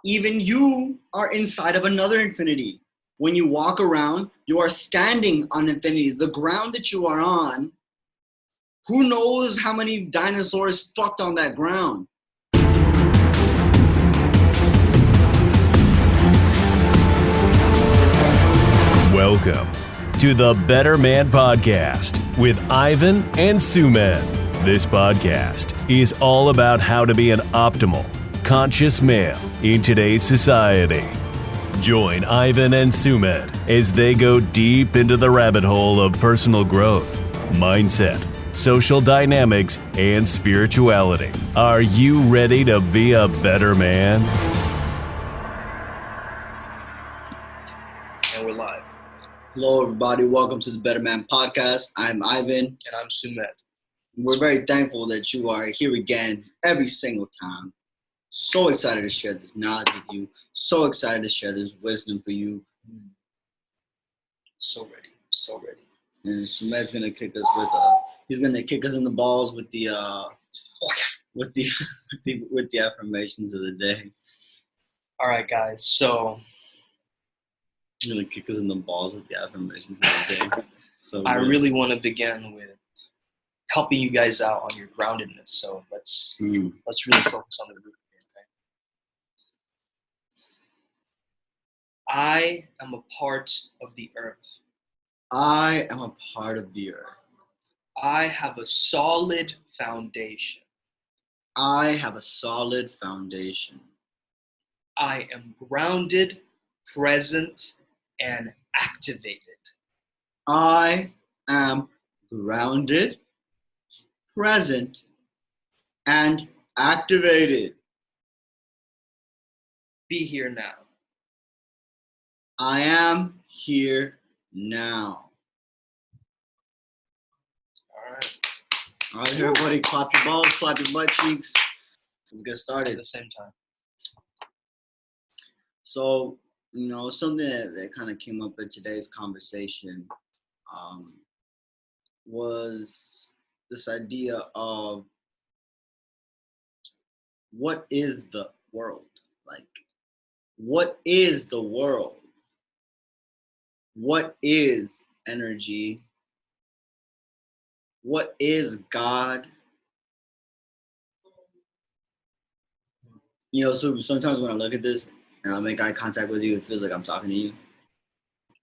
even you are inside of another infinity. When you walk around, you are standing on infinities. The ground that you are on, who knows how many dinosaurs fucked on that ground? Welcome to the Better Man Podcast with Ivan and Sumedh. This podcast is all about how to be an optimal, conscious male in today's society. Join Ivan and Sumedh as they go deep into the rabbit hole of personal growth, mindset, social dynamics, and spirituality. Are you ready to be a better man? And we're live. Hello, everybody. Welcome to the Better Man Podcast. I'm Ivan. And I'm Sumedh. We're very thankful that you are here again every single time. So excited to share this knowledge with you. So excited to share this wisdom for you. So ready. And Sumedh's gonna kick us with he's gonna kick us in the balls with the affirmations of the day. All right, guys. So He's gonna kick us in the balls with the affirmations of the day. So I really want to begin with helping you guys out on your groundedness. So let's really focus on the root here, okay? I am a part of the earth. I am a part of the earth. I have a solid foundation. I have a solid foundation. I am grounded, present, and activated. I am grounded, present, and activated. Be here now. I am here now. All right, everybody, clap your balls, clap your butt cheeks. Let's get started. At the same time. So, something that kind of came up in today's conversation was this idea of what is the world? Like, what is the world? What is energy? What is God? So sometimes when I look at this and I make eye contact with you, it feels like I'm talking to you.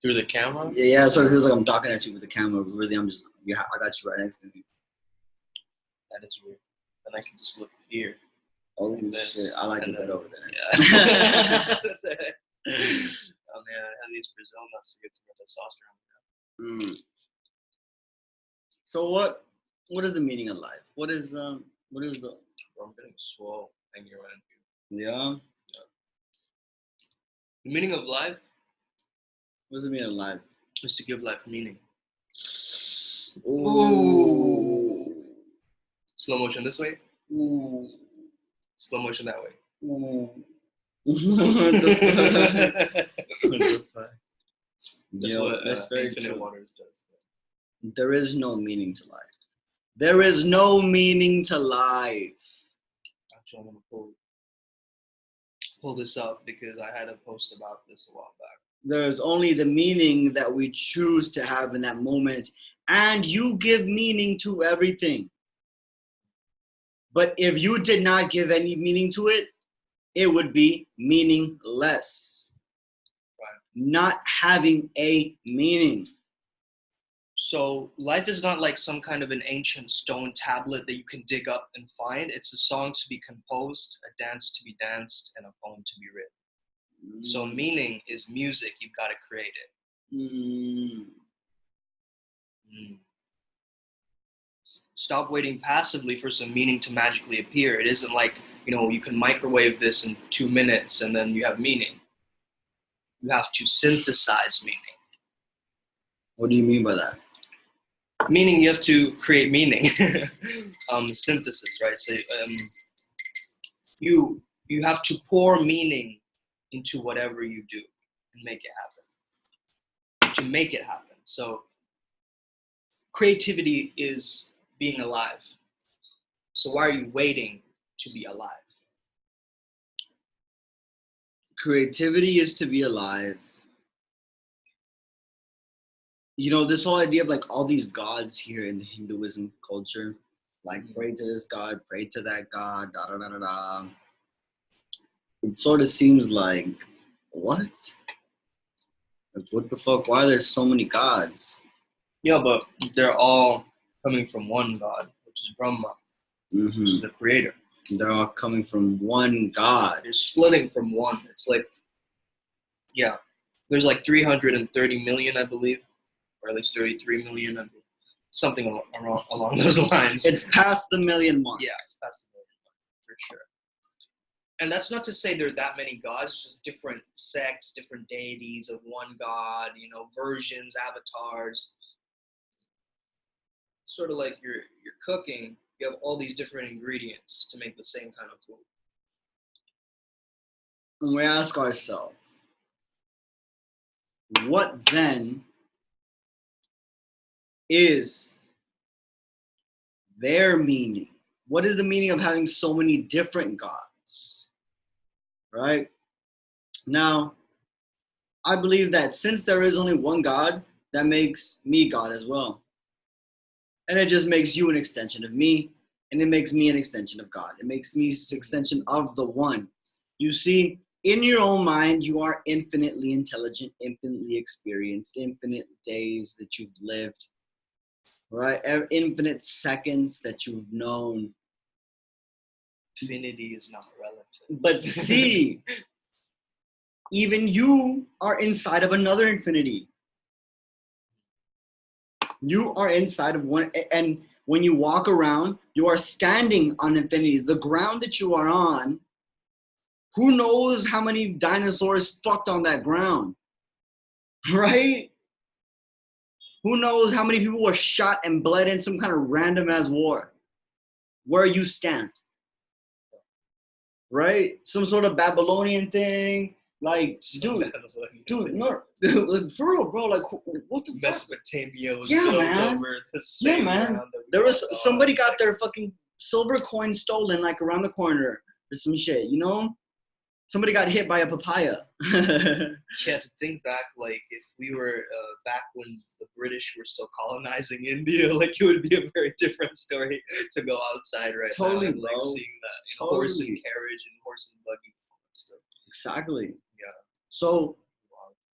Through the camera? Yeah, it sort of feels like I'm talking at you with the camera, but really I got you right next to me. That is weird. Then I can just look here. Oh, shit. I like it better over there. Yeah. Oh, man. I have these Brazil nuts to get for testosterone. So what is the meaning of life? What is the... I'm getting swole hanging around you. Yeah? The meaning of life? What does it mean of life? Is to give life meaning. Ooh. Slow motion this way. Ooh. Slow motion that way. Ooh. What the fuck? That's what very Infinite true. Waters does. There is no meaning to life. There is no meaning to life. Actually, I'm going to pull this up because I had a post about this a while back. There's only the meaning that we choose to have in that moment. And you give meaning to everything. But if you did not give any meaning to it, it would be meaningless. Right. Not having a meaning. So life is not like some kind of an ancient stone tablet that you can dig up and find. It's a song to be composed, a dance to be danced, and a poem to be written. So meaning is music. You've got to create it. Stop waiting passively for some meaning to magically appear. It isn't like, you can microwave this in 2 minutes and then you have meaning. You have to synthesize meaning. What do you mean by that? Meaning, you have to create meaning. Synthesis, right? So you have to pour meaning into whatever you do and make it happen. To make it happen. So creativity is being alive. So why are you waiting to be alive? Creativity is to be alive. You know, this whole idea of like all these gods here in the Hinduism culture, like pray to this god, pray to that god, da da da da da. It sort of seems like, what? Like, what the fuck? Why are there so many gods? Yeah, but they're all coming from one God, which is Brahma, which is the creator. They're all coming from one god. They're splitting from one. It's like, yeah, there's like 330 million, I believe, or at least 33 million, I believe. Something along those lines. It's past the million mark. Yeah, it's past the million mark, for sure. And that's not to say there are that many gods, just different sects, different deities of one god, you know, versions, avatars. Sort of like you're cooking, you have all these different ingredients to make the same kind of food. And we ask ourselves, what then is their meaning? What is the meaning of having so many different gods? Right? Now, I believe that since there is only one God, that makes me God as well. And it just makes you an extension of me, and it makes me an extension of God. It makes me an extension of the one. You see, in your own mind, you are infinitely intelligent, infinitely experienced, infinite days that you've lived, right? Infinite seconds that you've known. Infinity is not relative. But see, even you are inside of another infinity. You are inside of one, and when you walk around, you are standing on infinities. The ground that you are on, who knows how many dinosaurs fucked on that ground, right? Who knows how many people were shot and bled in some kind of random ass war where you stand, right? Some sort of Babylonian thing. Like, dude, no, like, for real, bro. Like, what the fuck? Mesopotamia was built over the same ground. That there was somebody got their fucking silver coin stolen, like around the corner or some shit. You know, somebody got hit by a papaya. Yeah, to think back, like if we were back when the British were still colonizing India, like it would be a very different story to go outside right now and like seeing that horse and carriage and horse and buggy and stuff. Exactly. Yeah. So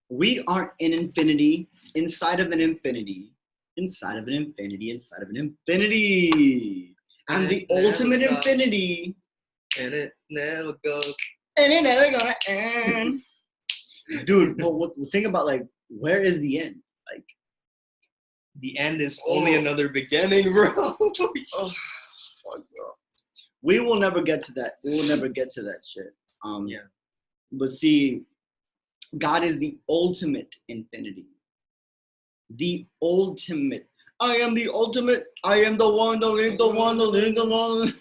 we are in infinity, inside of an infinity, inside of an infinity, inside of an infinity. And the ultimate infinity. And it never goes. And it never gonna end. Dude, but think about, like, where is the end? Like, the end is only another beginning, bro. Oh, fuck, bro. We will never get to that. We will never get to that shit. Yeah. But see, God is the ultimate infinity. The ultimate. I am the ultimate. I am the one, the lead, the one, the lead, the one.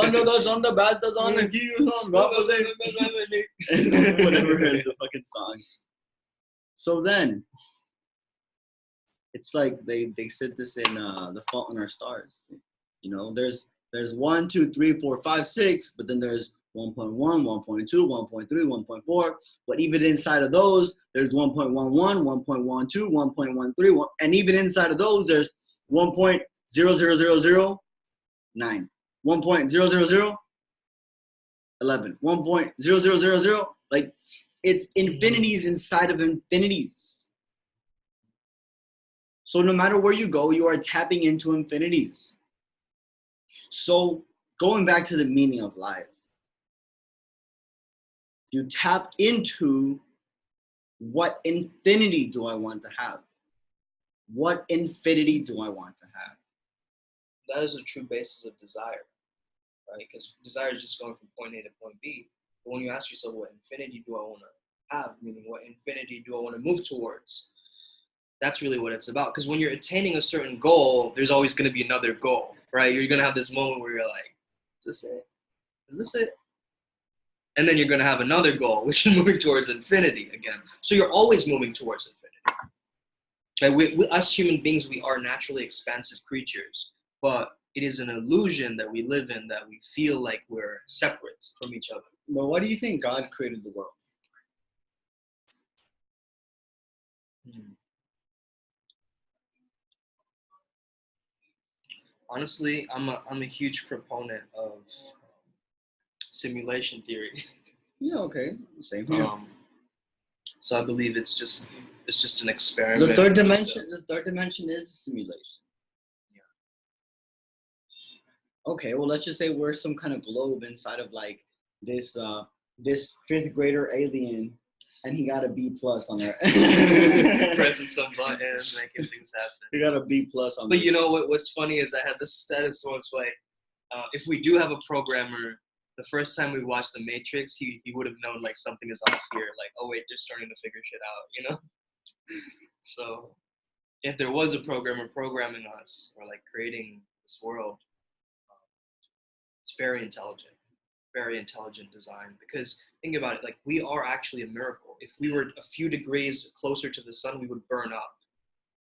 Under the sun, the bad, the sun, the key, whatever is the fucking song. So then, it's like they said this in The Fault in Our Stars. You know, there's 1, 2, 3, 4, 5, 6, but then there's 1.1, 1.2, 1.3, 1.4. But even inside of those, there's 1.11, 1.12, 1.13, and even inside of those, there's 1.0009, 1.00011, 1.0000. Like, it's infinities inside of infinities. So no matter where you go, you are tapping into infinities. So going back to the meaning of life, you tap into what infinity do I want to have? What infinity do I want to have? That is the true basis of desire, right? Because desire is just going from point A to point B. But when you ask yourself, what infinity do I want to have? Meaning, what infinity do I want to move towards? That's really what it's about. Because when you're attaining a certain goal, there's always going to be another goal, right? You're going to have this moment where you're like, is this it? Is this it? And then you're going to have another goal, which is moving towards infinity again. So you're always moving towards infinity. Like us human beings, we are naturally expansive creatures. But it is an illusion that we live in, that we feel like we're separate from each other. But why do you think God created the world? Honestly, I'm a huge proponent of simulation theory. Yeah, okay. Same here. So I believe it's just an The experiment. third dimension is a simulation. Yeah. Okay, well, let's just say we're some kind of globe inside of like this fifth grader alien, and he got a B+ on there. Pressing some buttons, making things happen. He got a B+ on. But you know what's funny is I had this status once like, if we do have a programmer, the first time we watched The Matrix, he would have known like something is off here. Like, oh wait, they're starting to figure shit out, you know? So if there was a programmer programming us or like creating this world, it's very intelligent design. Because think about it, like we are actually a miracle. If we were a few degrees closer to the sun, we would burn up.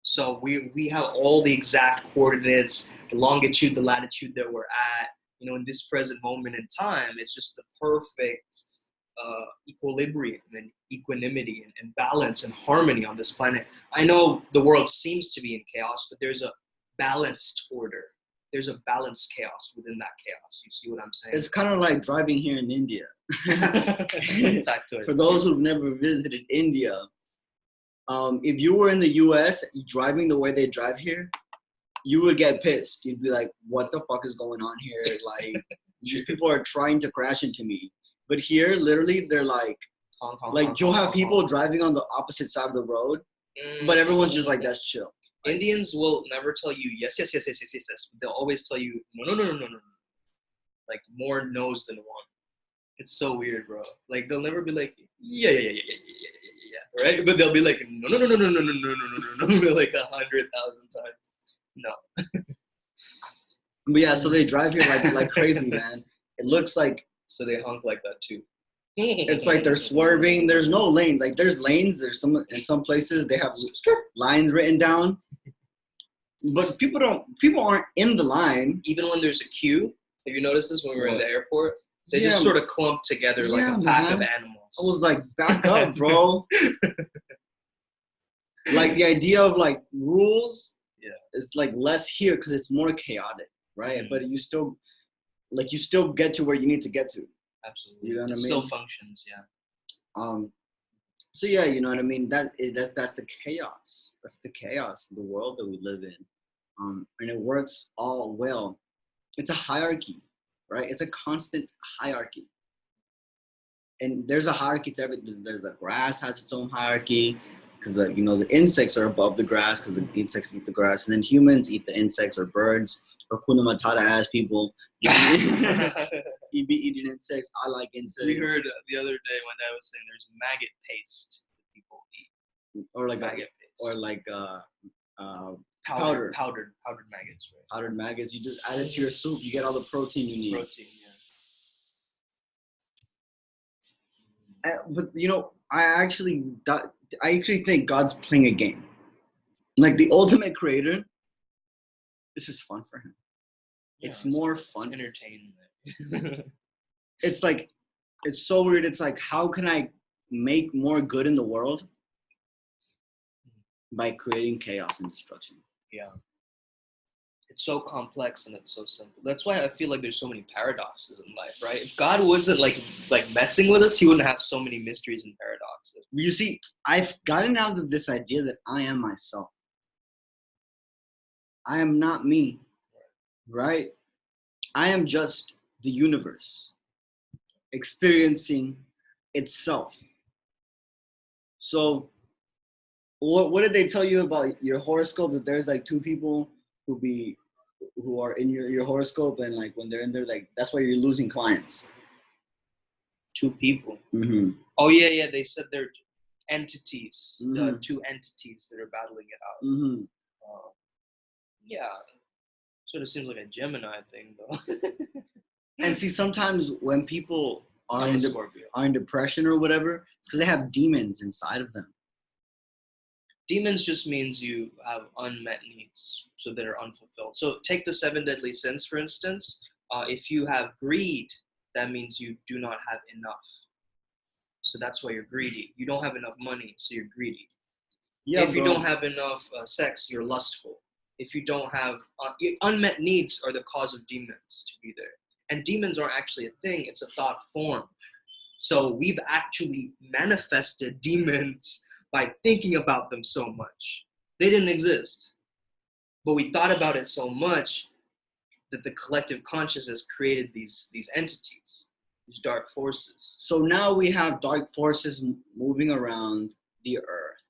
So we have all the exact coordinates, the longitude, the latitude that we're at. You know, in this present moment in time, it's just the perfect equilibrium and equanimity and balance and harmony on this planet. I know the world seems to be in chaos, but there's a balanced order. There's a balanced chaos within that chaos. You see what I'm saying? It's kind of like driving here in India. Back to it. For those who've never visited India, if you were in the US driving the way they drive here, you would get pissed. You'd be like, what the fuck is going on here? Like, these people are trying to crash into me. But here, literally, they're like, you'll have people driving on the opposite side of the road, but everyone's just like, that's chill. Indians will never tell you yes. They'll always tell you no. Like more no's than one. It's so weird, bro. Like they'll never be like yeah, right? But they'll be like no, like 100,000 times. No. But yeah, so they drive here like crazy, man. It looks like so they honk like that too. It's like they're swerving. There's no lane. Like there's lanes. There's in some places they have lines written down. But people aren't in the line. Even when there's a queue, have you noticed this when we were in the airport? They just sort of clump together like a pack of animals. I was like, back up, bro. Like the idea of like rules is like less here because it's more chaotic, right? But you still get to where you need to get to. Absolutely. You know what I mean? Still functions, yeah. So yeah, you know what I mean? That's the chaos. That's the chaos, the world that we live in. And it works all well. It's a hierarchy, right? It's a constant hierarchy. And there's a hierarchy to everything. There's the grass has its own hierarchy because the insects are above the grass because the insects eat the grass, and then humans eat the insects or birds. Hakuna Matata ass people. You'd be eating insects. I like insects. We heard the other day when I was saying there's maggot paste that people eat. Or like maggot paste. Or like powdered maggots, right? Powdered maggots. You just add it to your soup. You get all the protein you need. Protein, yeah. But I actually think God's playing a game. Like the ultimate creator, this is fun for him. Yeah, it's more fun. It's entertainment. It's like, it's so weird. It's like, how can I make more good in the world? By creating chaos and destruction. Yeah. It's so complex and it's so simple. That's why I feel like there's so many paradoxes in life, right? If God wasn't like messing with us, he wouldn't have so many mysteries and paradoxes. You see, I've gotten out of this idea that I am myself. I am not me, right? I am just the universe experiencing itself. So what did they tell you about your horoscope? That there's like two people who are in your horoscope, and like when they're in there, like that's why you're losing clients. Two people. Mm-hmm. Oh yeah. They said they're entities. Mm-hmm. Two entities that are battling it out. Mm-hmm. Yeah. Sort of seems like a Gemini thing, though. And see, sometimes when people are in depression or whatever, it's because they have demons inside of them. Demons just means you have unmet needs, so that are unfulfilled. So take the 7 deadly sins, for instance. If you have greed, that means you do not have enough. So that's why you're greedy. You don't have enough money, so you're greedy. Yeah, if you bro. don't have enough sex, you're lustful. If you don't have unmet needs are the cause of demons to be there. And demons aren't actually a thing, it's a thought form. So we've actually manifested demons by thinking about them so much. They didn't exist. But we thought about it so much that the collective consciousness created these entities, these dark forces. So now we have dark forces moving around the earth,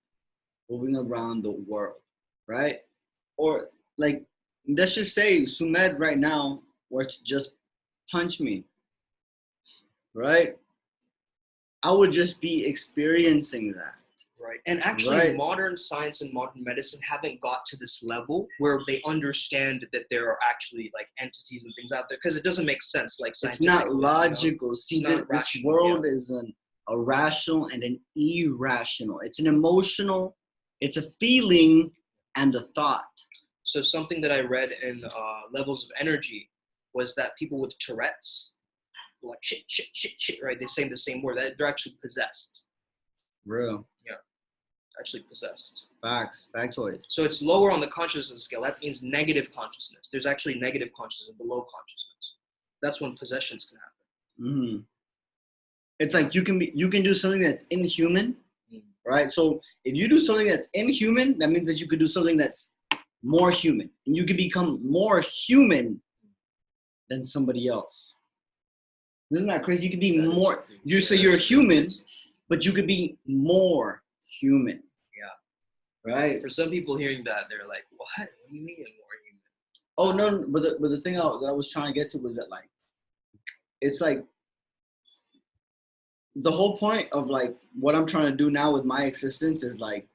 moving around the world, right? Or like, let's just say Sumedh right now were to just punch me, right? I would just be experiencing that. Right. And actually, Right. modern science and modern medicine haven't got to this level where they understand that there are actually like entities and things out there, because it doesn't make sense. Like It's not logical. See, not this rational, world is a rational and an irrational. It's an emotional, it's a feeling and a thought. So something that I read in Levels of Energy was that people with Tourette's, like shit, right? They say the same word. They're actually possessed. Real. Yeah, actually possessed. Facts. Factoid. So it's lower on the consciousness scale. That means negative consciousness. There's actually negative consciousness and below consciousness. That's when possessions can happen. Mm-hmm. It's like you can do something that's inhuman, right? So if you do something that's inhuman, that means that you could do something that's more human, and you could become more human than somebody else. Isn't that crazy? You could be more. You say you're human, but you could be more human. Yeah. Right. For some people hearing that, they're like, "What? What do you mean more human?" Oh no, but the thing that I was trying to get to was that like, it's like the whole point of like what I'm trying to do now with my existence is like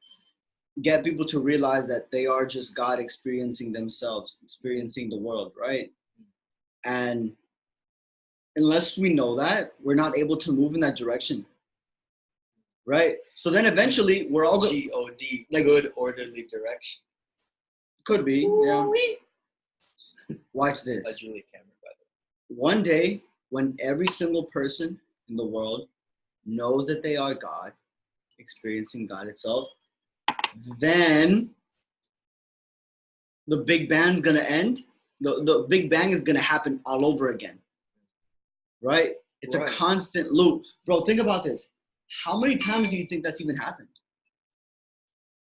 get people to realize that they are just God experiencing themselves, experiencing the world, right? And unless we know that, we're not able to move in that direction, right? So then eventually we're all G-O-D, like good orderly direction. Could be, yeah. Watch this. A Julia Cameron, by the way. One day, when every single person in the world knows that they are God, experiencing God itself, then the Big Bang's gonna end. The Big Bang is gonna happen all over again, right? It's a constant loop. Bro, think about this. How many times do you think that's even happened?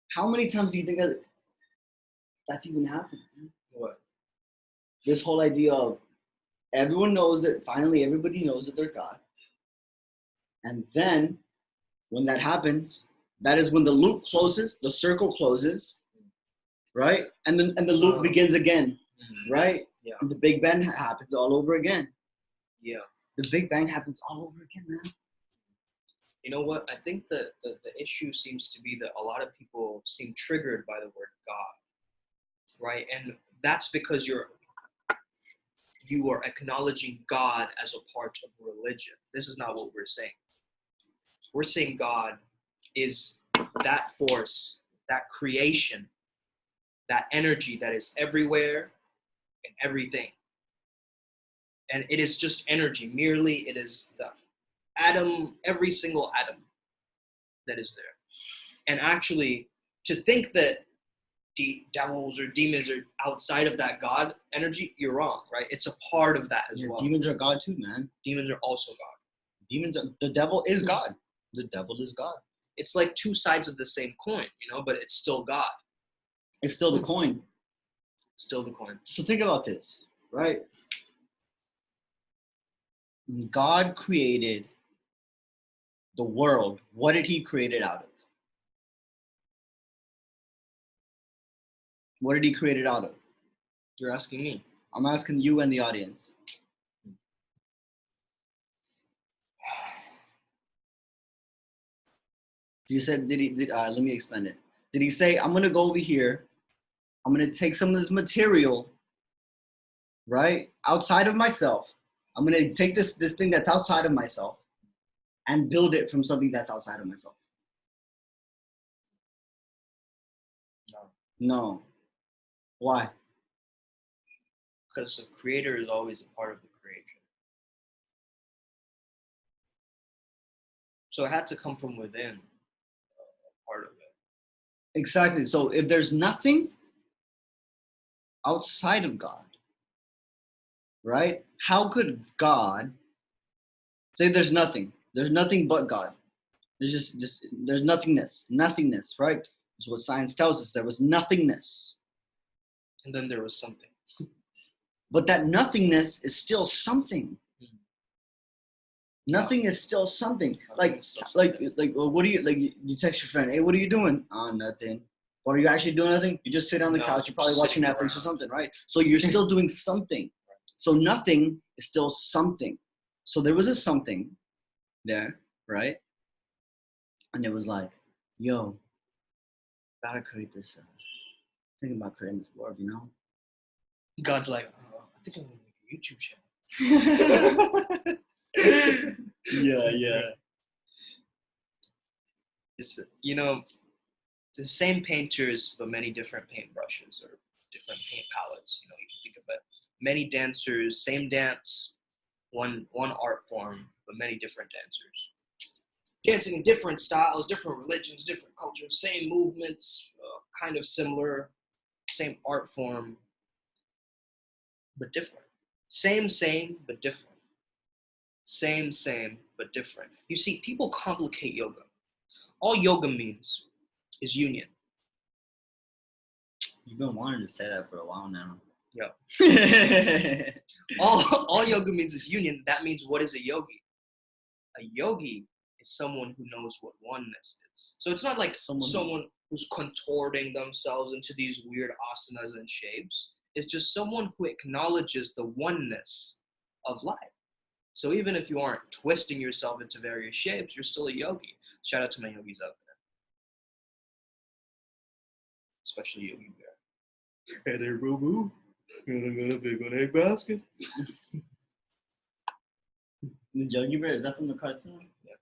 How many times do you think that that's even happened? What? This whole idea of everyone knows that, finally everybody knows that they're God. And then when that happens, that is when the loop closes, the circle closes, right? And then the loop begins again, right? Yeah. And the Big Bang happens all over again. Yeah. The Big Bang happens all over again, man. You know what? I think that the issue seems to be that a lot of people seem triggered by the word God, right? And that's because you are acknowledging God as a part of religion. This is not what we're saying. We're saying God is that force, that creation, that energy that is everywhere and everything. And it is just energy. Merely, it is the atom, every single atom that is there. And actually, to think that devils or demons are outside of that God energy, you're wrong, right? It's a part of that as well. Demons are God too, man. Demons are also God. The devil is God. The devil is God. It's like two sides of the same coin, but it's still God. It's still the coin. Still the coin. So think about this, right? When God created the world, what did he create it out of? What did he create it out of? You're asking me. I'm asking you and the audience. You said, let me expand it. Did he say, I'm going to go over here, I'm going to take some of this material, right, outside of myself. I'm going to take this thing that's outside of myself and build it from something that's outside of myself. No. Why? Because the creator is always a part of the creation. So it had to come from within, part of it. Exactly. So if there's nothing outside of God, right? How could God say there's nothing? There's nothing but God. There's just there's nothingness, right? That's what science tells us. There was nothingness. And then there was something. But that nothingness is still something. Nothing is still something. Like, well, what do you, like, you text your friend, hey, what are you doing? Oh, nothing. Or are you actually doing nothing? You just sit on the couch, you're probably watching Netflix or something, right? So you're still doing something. So nothing is still something. So there was a something there, right? And it was like, yo, gotta create this, thinking about creating this world, you know? God's like, oh, I think I'm going to make a YouTube channel. Yeah. It's, you know, the same painters, but many different paintbrushes or different paint palettes. You know, you can think of it. Many dancers, same dance, one art form, but many different dancers. Dancing in different styles, different religions, different cultures, same movements, kind of similar, same art form, but different. Same, but different. Same, but different. You see, people complicate yoga. All yoga means is union. You've been wanting to say that for a while now. Yeah. all yoga means is union. That means, what is a yogi? A yogi is someone who knows what oneness is. So it's not like someone who's contorting themselves into these weird asanas and shapes. It's just someone who acknowledges the oneness of life. So even if you aren't twisting yourself into various shapes, you're still a yogi. Shout out to my yogis out there. Especially Yogi Bear. Hey there, boo-boo. Gonna get a big one egg basket. The Yogi Bear, is that from the cartoon? Yeah.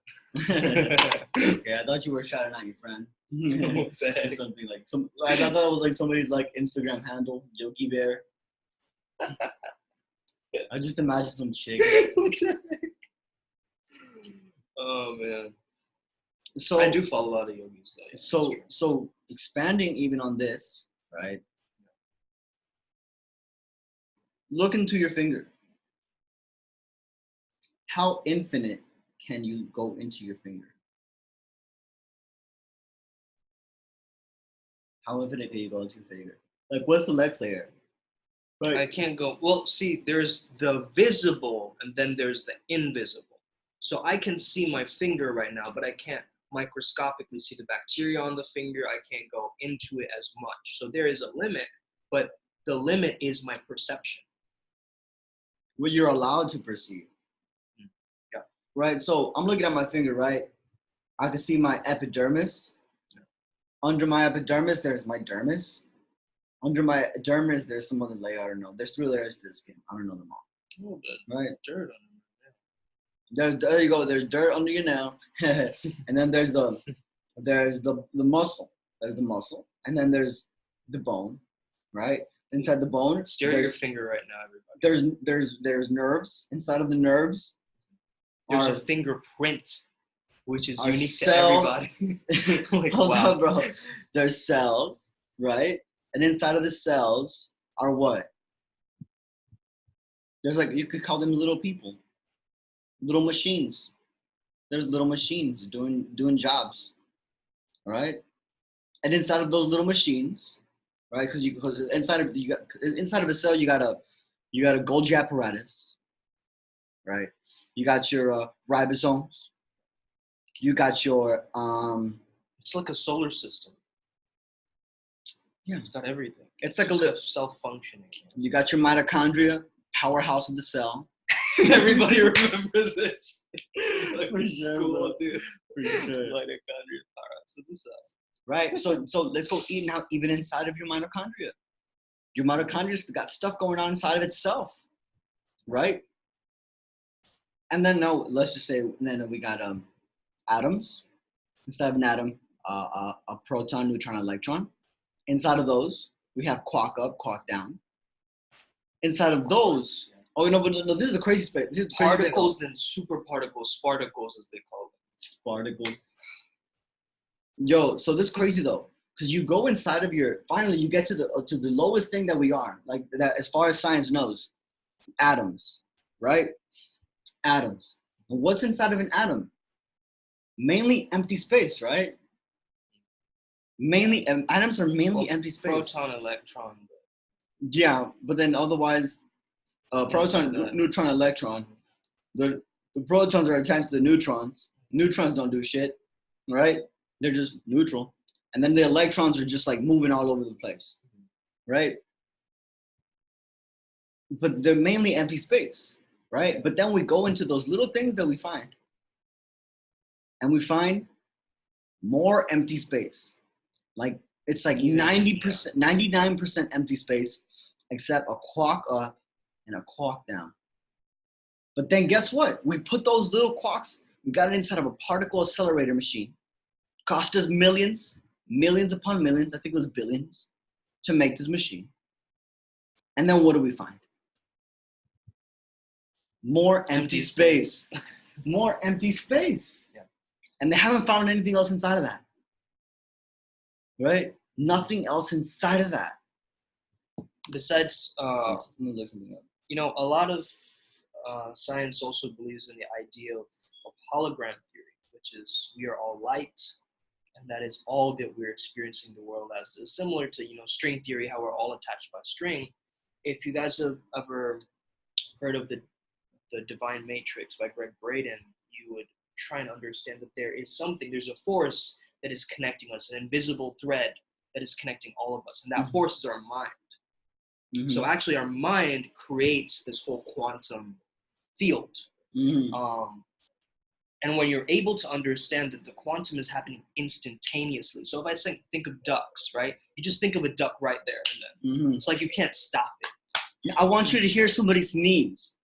Okay, I thought you were shouting out your friend. What the heck? Something like I thought that was like somebody's like Instagram handle, Yogi Bear. I just imagine some chick. What the heck? Oh man. So I do follow a lot of yogis though. Yeah, so expanding even on this, right? Look into your finger. How infinite can you go into your finger? How infinite can you go into your finger? Like, what's the next layer? Right. I can't go. Well, see, there's the visible and then there's the invisible. So I can see my finger right now, but I can't microscopically see the bacteria on the finger. I can't go into it as much. So there is a limit, but the limit is my perception. What you're allowed to perceive. Yeah. Right. So I'm looking at my finger, right? I can see my epidermis. Yeah. Under my epidermis, there's my dermis. Under my dermis, there's some other layer. I don't know. There's 3 layers to the skin. I don't know them all. A little bit. Right. Dirt on them. There you go. There's dirt under your nail, and then there's the muscle. There's the muscle, and then there's the bone, right? Inside the bone, stare at your finger right now, everybody. There's nerves. Inside of the nerves, there's a fingerprint, which is unique cells. To everybody. Like, hold wow. on, bro. There's cells, right? And inside of the cells are what? There's like, you could call them little people, little machines. There's little machines doing jobs, right? And inside of those little machines, right? Because inside of a cell you got a Golgi apparatus, right? You got your ribosomes. You got your It's like a solar system. Yeah, it's got everything. It's like a self-functioning. You got your mitochondria, powerhouse of the cell. Everybody remembers this. Like for sure, school, dude. For sure. Mitochondria, powerhouse of the cell. Right. So let's go even inside of your mitochondria. Your mitochondria's got stuff going on inside of itself, right? And then let's just say then we got atoms. Instead of an atom, a proton, neutron, electron. Inside of those, we have quark up, quark down. Inside of those, oh no, but no, this is the crazy space. This is the crazy Particles, then superparticles, sparticles as they call them. Particles. Yo, so this is crazy though, because you go inside of finally you get to the lowest thing that we are, like that as far as science knows, atoms, right? Atoms. And what's inside of an atom? Mainly empty space, right? Mainly, atoms are mainly empty space. Proton, electron. Yeah, but then otherwise, proton, neutron, electron. The protons are attached to the neutrons. Neutrons don't do shit, right? They're just neutral. And then the electrons are just like moving all over the place, right? But they're mainly empty space, right? But then we go into those little things that we find. And we find more empty space. Like it's like 90%, 99% empty space, except a quark up and a quark down. But then guess what? We put those little quarks, we got it inside of a particle accelerator machine. Cost us millions upon millions, I think it was billions, to make this machine. And then what do we find? More empty space. More empty space. Yeah. And they haven't found anything else inside of that. Right? Nothing else inside of that. Besides, Let me look something up. you know, a lot of science also believes in the idea of hologram theory, which is we are all light, and that is all that we're experiencing the world as. It's similar to, you know, string theory, how we're all attached by string. If you guys have ever heard of the Divine Matrix by Greg Braden, you would try and understand that there's a force that is connecting us, an invisible thread that is connecting all of us, and that force is our mind. Mm-hmm. So actually our mind creates this whole quantum field. Mm-hmm. And when you're able to understand that the quantum is happening instantaneously. So if I think of ducks, right? You just think of a duck right there. And then it's like you can't stop it. I want you to hear somebody sneeze.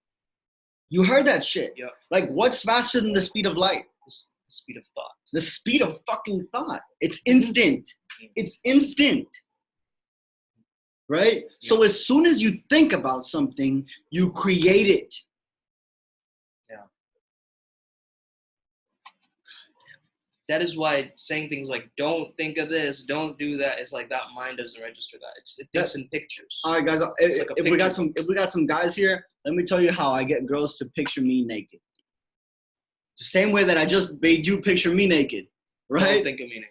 You heard that shit. Yeah. Like, what's faster than the speed of light? The speed of thought. The speed of fucking thought. It's instant. It's instant. Right? Yeah. So as soon as you think about something, you create it. Yeah. That is why saying things like, don't think of this, don't do that, it's like that mind doesn't register that. It thinks in pictures. All right, guys, if we got some guys here, let me tell you how I get girls to picture me naked. The same way that I just made you picture me naked, right? Don't think of me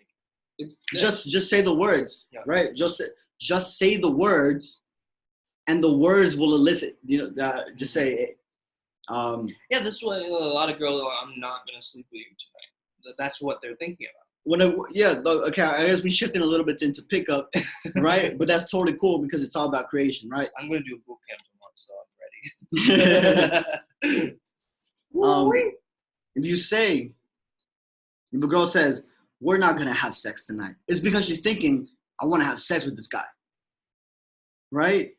naked. Just say the words, yeah. Right? Just say the words, and the words will elicit. You know, just say it. Yeah, this is why a lot of girls are, I'm not gonna sleep with you tonight. That's what they're thinking about. Okay, I guess we're shifting a little bit into pickup, right? But that's totally cool because it's all about creation, right? I'm gonna do a boot camp tomorrow, so I'm ready. If a girl says, we're not gonna have sex tonight, it's because she's thinking, I wanna have sex with this guy, right?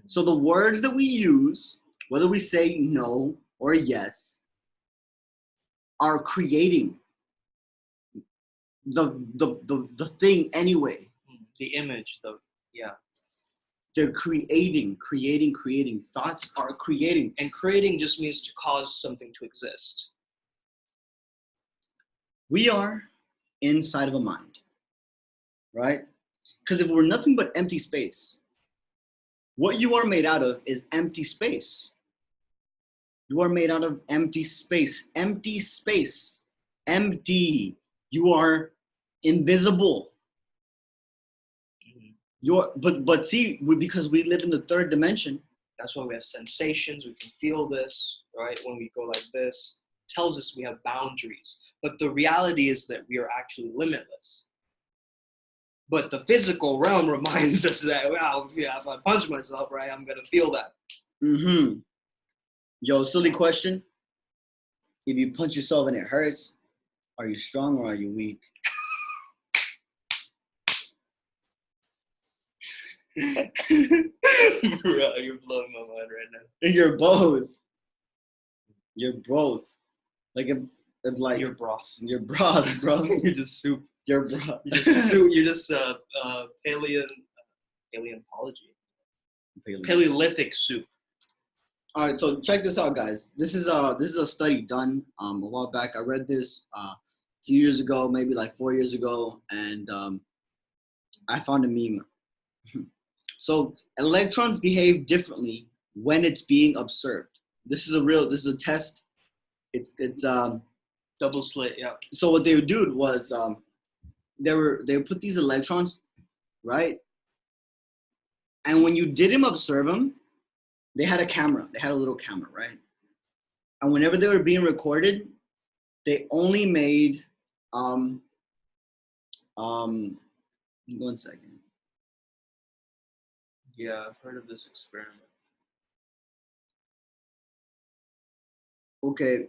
So the words that we use, whether we say no or yes, are creating the thing anyway. The image, They're creating. Thoughts are creating. And creating just means to cause something to exist. We are inside of a mind, right? Because if we're nothing but empty space, what you are made out of is empty space. You are made out of empty space. Empty space. Empty. You are invisible. But see, because we live in the third dimension. That's why we have sensations. We can feel this, right? When we go like this, it tells us we have boundaries. But the reality is that we are actually limitless. But the physical realm reminds us that, wow, yeah, if I punch myself, right, I'm gonna feel that. Mm-hmm. Yo, silly question. If you punch yourself and it hurts, are you strong or are you weak? Bro, you're blowing my mind right now. You're both. You're both. Like It's like Your broth. your broth, bro. You're just soup. Your broth. You're just soup. You're just Paleolithic soup. All right, so check this out, guys. This is a study done a while back. I read this a few years ago, maybe like 4 years ago, and I found a meme. So electrons behave differently when it's being observed. This is a test. It's Double slit. Yeah. So what they would do was they would put these electrons, right? And when you didn't observe them, they had a camera. They had a little camera, right? And whenever they were being recorded, they only made 1 second. Yeah, I've heard of this experiment. Okay,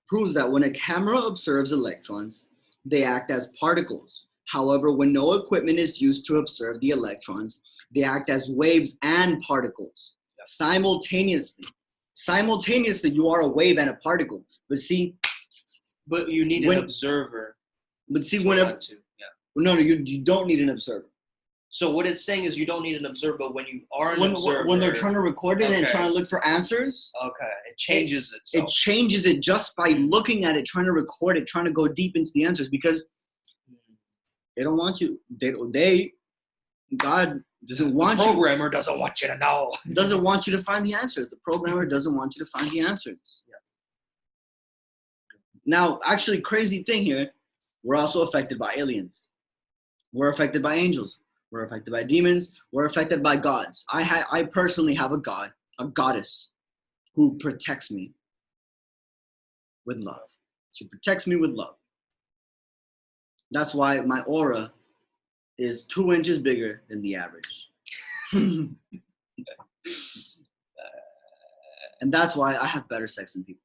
proves that when a camera observes electrons, they act as particles. However, when no equipment is used to observe the electrons, they act as waves and particles simultaneously. Simultaneously, you are a wave and a particle. But you need an observer. But see, whenever no, you don't need an observer. So what it's saying is you don't need an observer, but when you are an observer, when they're trying to record it and trying to look for answers, it changes itself. It changes it just by looking at it, trying to record it, trying to go deep into the answers, because they don't want you. God doesn't want you. The programmer doesn't want you to know. Doesn't want you to find the answers. The programmer doesn't want you to find the answers. Yeah. Now, actually, crazy thing here, we're also affected by aliens. We're affected by angels. We're affected by demons. We're affected by gods. I personally have a god, a goddess, who protects me with love. She protects me with love. That's why my aura is 2 inches bigger than the average. And that's why I have better sex than people.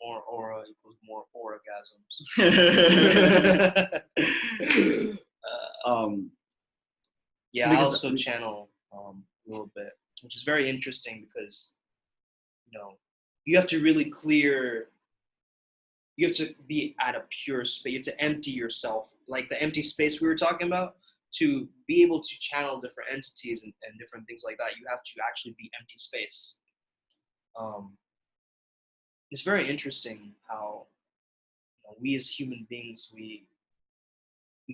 More aura equals more orgasms. I also channel a little bit, which is very interesting because, you have to really you have to be at a pure space. You have to empty yourself, like the empty space we were talking about, to be able to channel different entities and different things like that. You have to actually be empty space. It's very interesting how we as human beings, we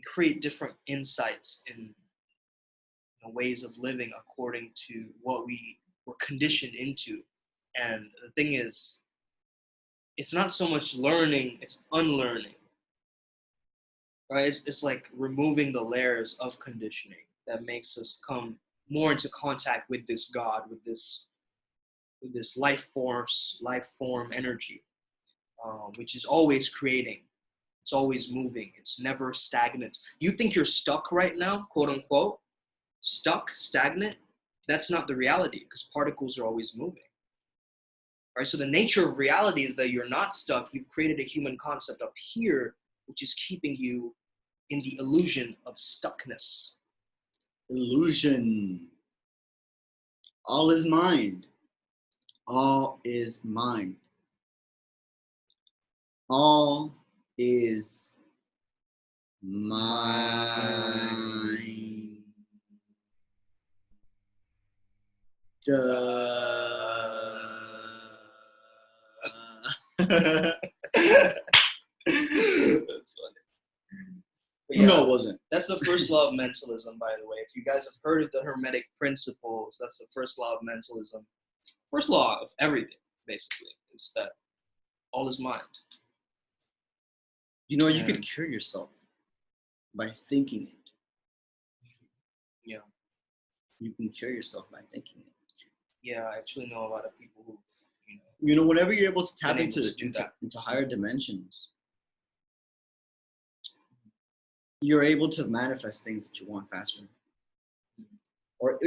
create different insights in ways of living according to what we were conditioned into. And the thing is, it's not so much learning, it's unlearning. Right? It's like removing the layers of conditioning that makes us come more into contact with this God, with this life form energy, which is always creating. It's always moving. It's never stagnant. You think you're stuck right now, quote unquote, stuck, stagnant? That's not the reality, because particles are always moving. Right? So the nature of reality is that you're not stuck. You've created a human concept up here, which is keeping you in the illusion of stuckness. Illusion. All is mind. All is mind. All is mind. That's funny. No, it wasn't. That's the first law of mentalism, by the way. If you guys have heard of the Hermetic principles, that's the first law of mentalism. First law of everything, basically, is that all is mind. You could cure yourself by thinking it. Yeah. You can cure yourself by thinking it. Yeah, I actually know a lot of people who, whenever you're able to tap into higher dimensions, you're able to manifest things that you want faster. Or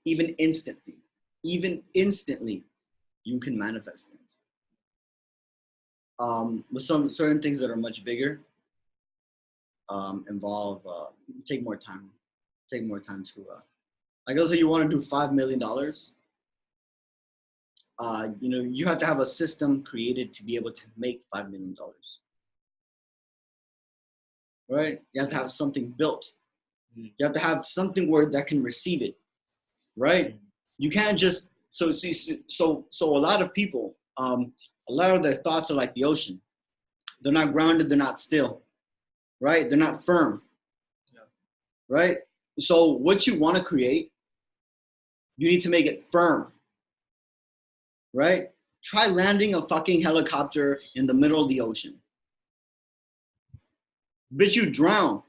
even instantly. Even instantly, you can manifest things. With some certain things that are much bigger, involve take more time to like, let's say you want to do $5 million. you have to have a system created to be able to make $5 million. Right? You have to have something built. You have to have something where that can receive it. Right? You can't just so a lot of people, a lot of their thoughts are like the ocean. They're not grounded, they're not still. Right? They're not firm. Yeah. Right? So what you want to create, you need to make it firm. Right? Try landing a fucking helicopter in the middle of the ocean. Bitch, you drown.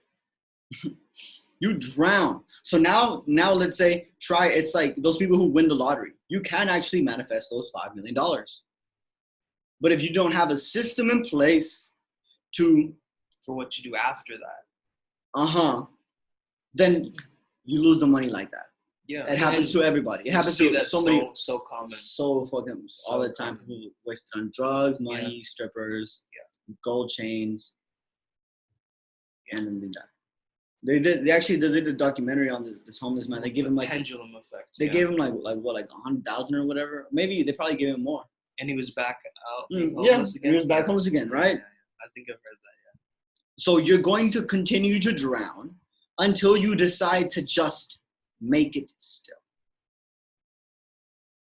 You drown. So now let's say it's like those people who win the lottery. You can actually manifest those $5 million. But if you don't have a system in place for what to do after that, then you lose the money like that. Yeah, it happens to everybody. It happens to so common, so fucking all the time. People wasted on drugs, money, strippers, gold chains, and then they die. They did a documentary on this homeless man. They give him like pendulum effect. They gave him like 100,000 or whatever. Maybe they probably gave him more. And he was back out. Again. He was back homeless again, right? I think I've heard that. Yeah. So you're going to continue to drown until you decide to just make it still.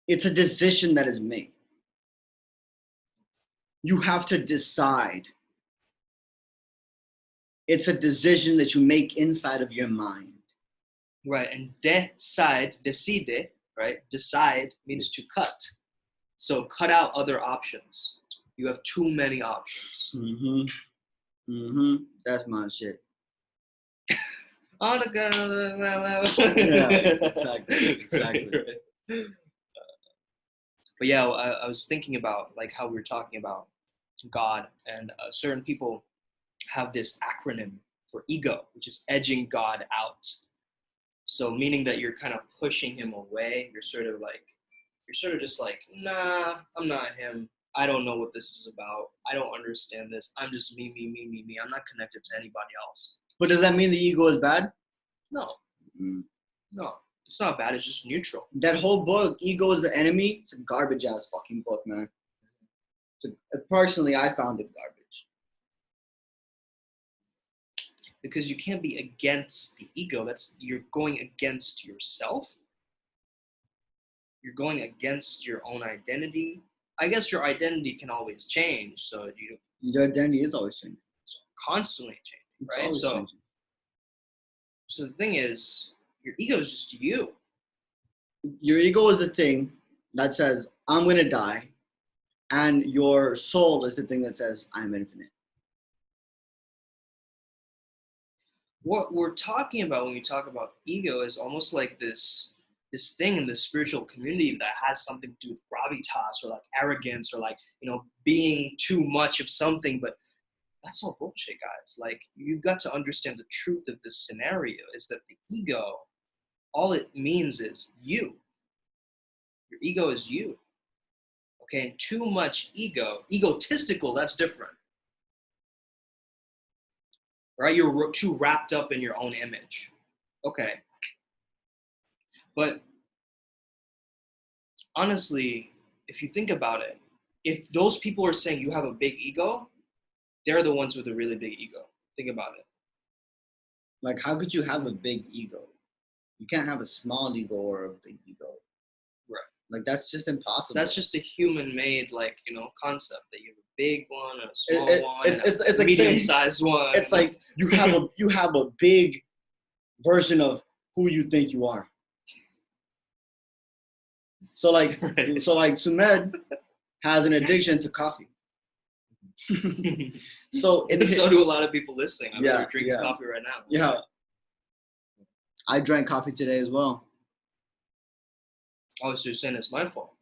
It's a decision that is made. You have to decide. It's a decision that you make inside of your mind. Right, and decide, right? Decide means to cut. So cut out other options. You have too many options. That's my shit. On the go. Yeah, exactly. But yeah, I was thinking about like how we were talking about God, and certain people have this acronym for ego, which is edging God out. So meaning that you're kind of pushing him away. You're sort of just like, nah, I'm not him. I don't know what this is about. I don't understand this. I'm just me. I'm not connected to anybody else. But does that mean the ego is bad? No. No, it's not bad. It's just neutral. That whole book, Ego is the Enemy, it's a garbage ass fucking book, man. Personally, I found it garbage. Because you can't be against the ego. You're going against yourself. You're going against your own identity. I guess your identity can always change. So your identity is always changing. It's constantly changing, right? It's always changing. So the thing is, your ego is just you. Your ego is the thing that says, I'm going to die. And your soul is the thing that says, I'm infinite. What we're talking about when we talk about ego is almost like this thing in the spiritual community that has something to do with gravitas or like arrogance or like, being too much of something. But that's all bullshit, guys. Like, you've got to understand the truth of this scenario is that the ego, all it means is you. Your ego is you. Okay, and too much egotistical, that's different. Right? You're too wrapped up in your own image. Okay. But honestly, if you think about it, if those people are saying you have a big ego, they're the ones with a really big ego. Think about it. Like, how could you have a big ego? You can't have a small ego or a big ego. Right. Like, that's just impossible. That's just a human-made, concept that you have a big one and a small one, it's a like medium-sized one. It's like you have a big version of who you think you are. So like Sumedh has an addiction to coffee. So do a lot of people listening. I'm drinking coffee right now. Yeah. I drank coffee today as well. Oh, so you're saying it's my fault?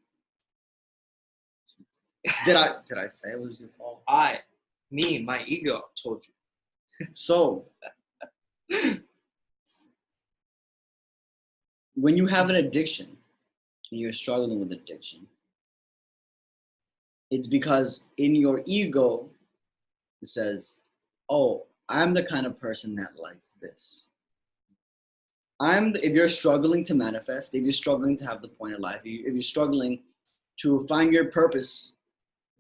Did I say it was your fault? My ego told you. So when you have an addiction and you're struggling with addiction, it's because in your ego it says, oh, I'm the kind of person that likes this. If you're struggling to manifest, if you're struggling to have the point of life, if you're struggling to find your purpose,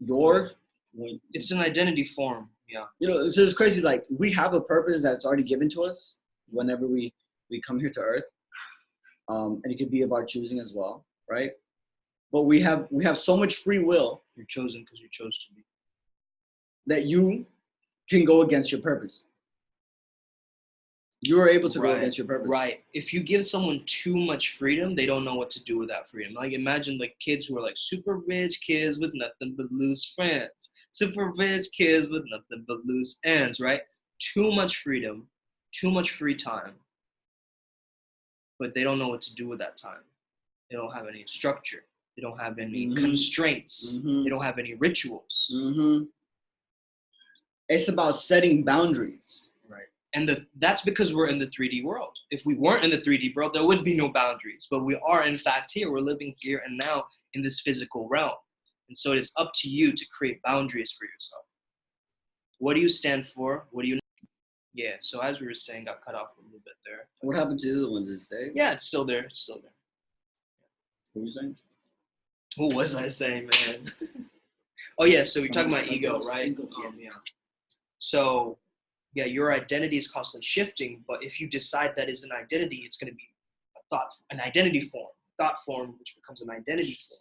it's an identity form. Yeah. So it's crazy. Like, we have a purpose that's already given to us whenever we come here to Earth. And it could be about choosing as well, right? But we have so much free will. You're chosen because you chose to be. That you can go against your purpose. You are able to go against your purpose. Right. If you give someone too much freedom, they don't know what to do with that freedom. Like, imagine like kids who are like super rich kids with nothing but loose friends. Super rich kids with nothing but loose ends, right? Too much freedom, too much free time. But they don't know what to do with that time. They don't have any structure. They don't have any constraints. They don't have any rituals. It's about setting boundaries. Right. And that's because we're in the 3D world. If we weren't in the 3D world, there would be no boundaries. But we are, in fact, here. We're living here and now in this physical realm. And so it is up to you to create boundaries for yourself. What do you stand for? What do you... Yeah, so as we were saying, got cut off a little bit there. What happened to the other one? Did it say? Yeah, it's still there. It's still there. What were you saying? What was I saying, man? Oh, yeah, so we're talking about ego, right? Yeah. So, yeah, your identity is constantly shifting, but if you decide that is an identity, it's going to be an identity form, thought form, which becomes an identity form,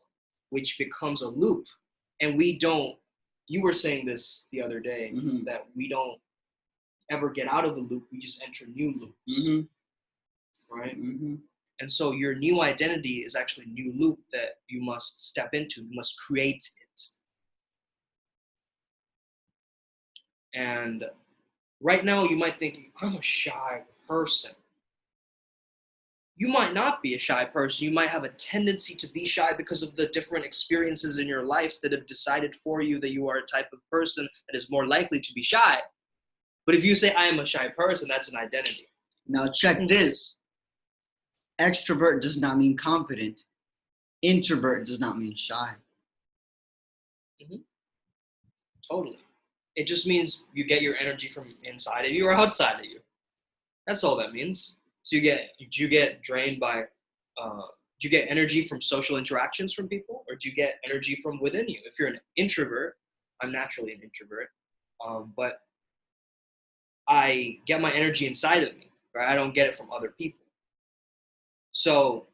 which becomes a loop. And you were saying this the other day, that we don't ever get out of the loop, we just enter new loops, right? And so your new identity is actually a new loop that you must step into, you must create it. And right now you might think, I'm a shy person. You might not be a shy person. You might have a tendency to be shy because of the different experiences in your life that have decided for you that you are a type of person that is more likely to be shy. But if you say, I am a shy person, that's an identity. Now check this. Extrovert does not mean confident. Introvert does not mean shy. Totally. It just means you get your energy from inside of you or outside of you. That's all that means. So you get drained by, do you get energy from social interactions from people, or do you get energy from within you? If you're an introvert, I'm naturally an introvert, but I get my energy inside of me, right? I don't get it from other people. So,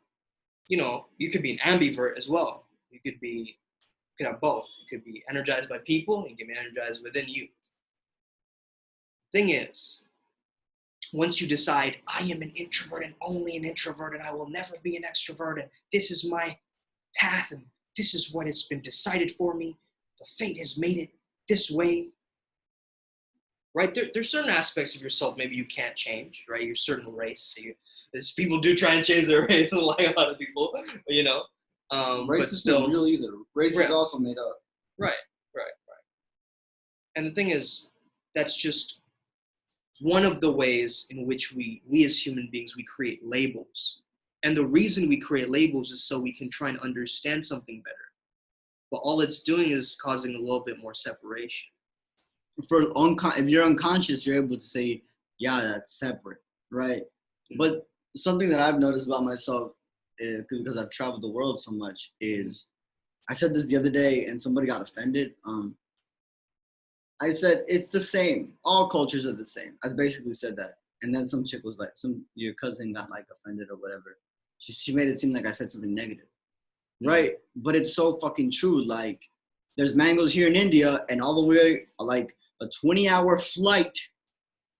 you could be an ambivert as well. You could have both. You could be energized by people, and you can be energized within you. Thing is, once you decide, I am an introvert and only an introvert, and I will never be an extrovert, and this is my path, and this is what has been decided for me, the fate has made it this way, right? There's certain aspects of yourself maybe you can't change, right? Your certain race. People do try and change their race, like a lot of people, Race but is still, not real either. Race is also made up. Right. And the thing is, that's just one of the ways in which we as human beings, we create labels. And the reason we create labels is so we can try and understand something better. But all it's doing is causing a little bit more separation. If you're unconscious, you're able to say, yeah, that's separate, right? But something that I've noticed about myself, because I've traveled the world so much, is I said this the other day and somebody got offended. I said, it's the same. All cultures are the same. I basically said that. And then some chick was like, your cousin got like offended or whatever. She made it seem like I said something negative. Right? But it's so fucking true. Like, there's mangoes here in India, and all the way, like a 20-hour flight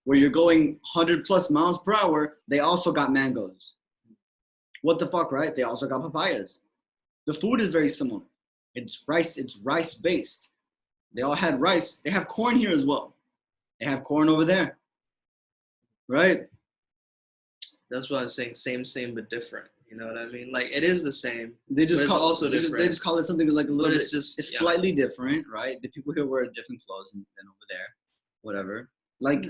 where you're going 100 plus miles per hour, they also got mangoes. What the fuck, right? They also got papayas. The food is very similar. It's rice based. They all had rice. They have corn here as well. They have corn over there. Right? That's what I was saying. Same, but different. You know what I mean? Like, it is the same. They just call it different. They just call it something like a little bit. It's slightly different, right? The people here wear different clothes than over there. Whatever. Like,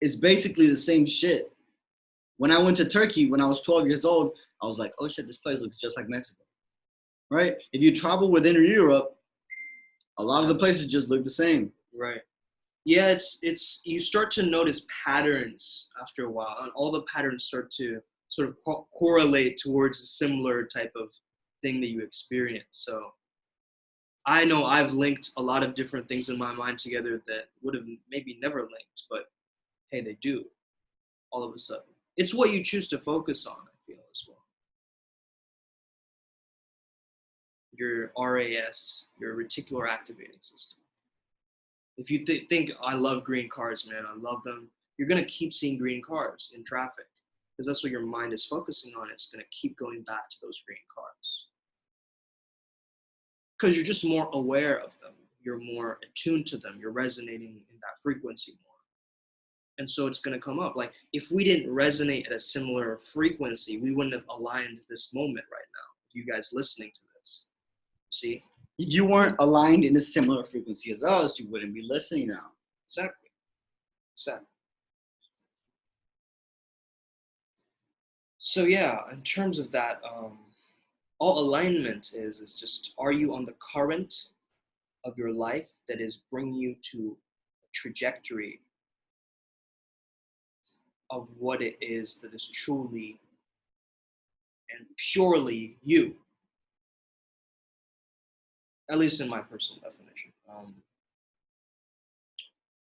it's basically the same shit. When I went to Turkey when I was 12 years old, I was like, oh shit, this place looks just like Mexico. Right? If you travel within Europe, a lot of the places just look the same. Right. Yeah, it's you start to notice patterns after a while, and all the patterns start to sort of correlate towards a similar type of thing that you experience. So I know I've linked a lot of different things in my mind together that would have maybe never linked, but hey, they do all of a sudden. It's what you choose to focus on, I feel, as well. Your RAS, your reticular activating system. If you think, I love green cars, man, I love them, you're going to keep seeing green cars in traffic because that's what your mind is focusing on. It's going to keep going back to those green cars. Because you're just more aware of them. You're more attuned to them. You're resonating in that frequency more. And so it's going to come up. Like, if we didn't resonate at a similar frequency, we wouldn't have aligned this moment right now. You guys listening to this. See? If you weren't aligned in a similar frequency as us, you wouldn't be listening now. Exactly. So yeah, in terms of that, all alignment is just, are you on the current of your life that is bringing you to a trajectory of what it is that is truly and purely you? At least in my personal definition.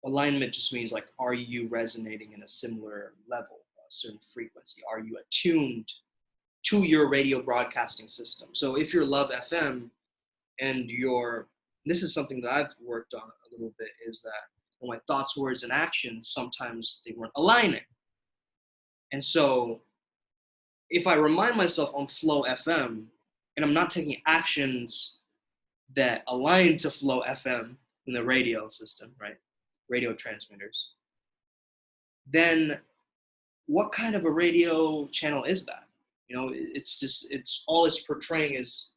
Alignment just means, like, are you resonating in a similar level, a certain frequency? Are you attuned to your radio broadcasting system? So if you're Love FM and this is something that I've worked on a little bit, is that my thoughts, words, and actions, sometimes they weren't aligning. And so if I remind myself on Flow FM and I'm not taking actions that align to Flow FM in the radio system, right? Radio transmitters, then what kind of a radio channel is that? You know, it's all it's portraying is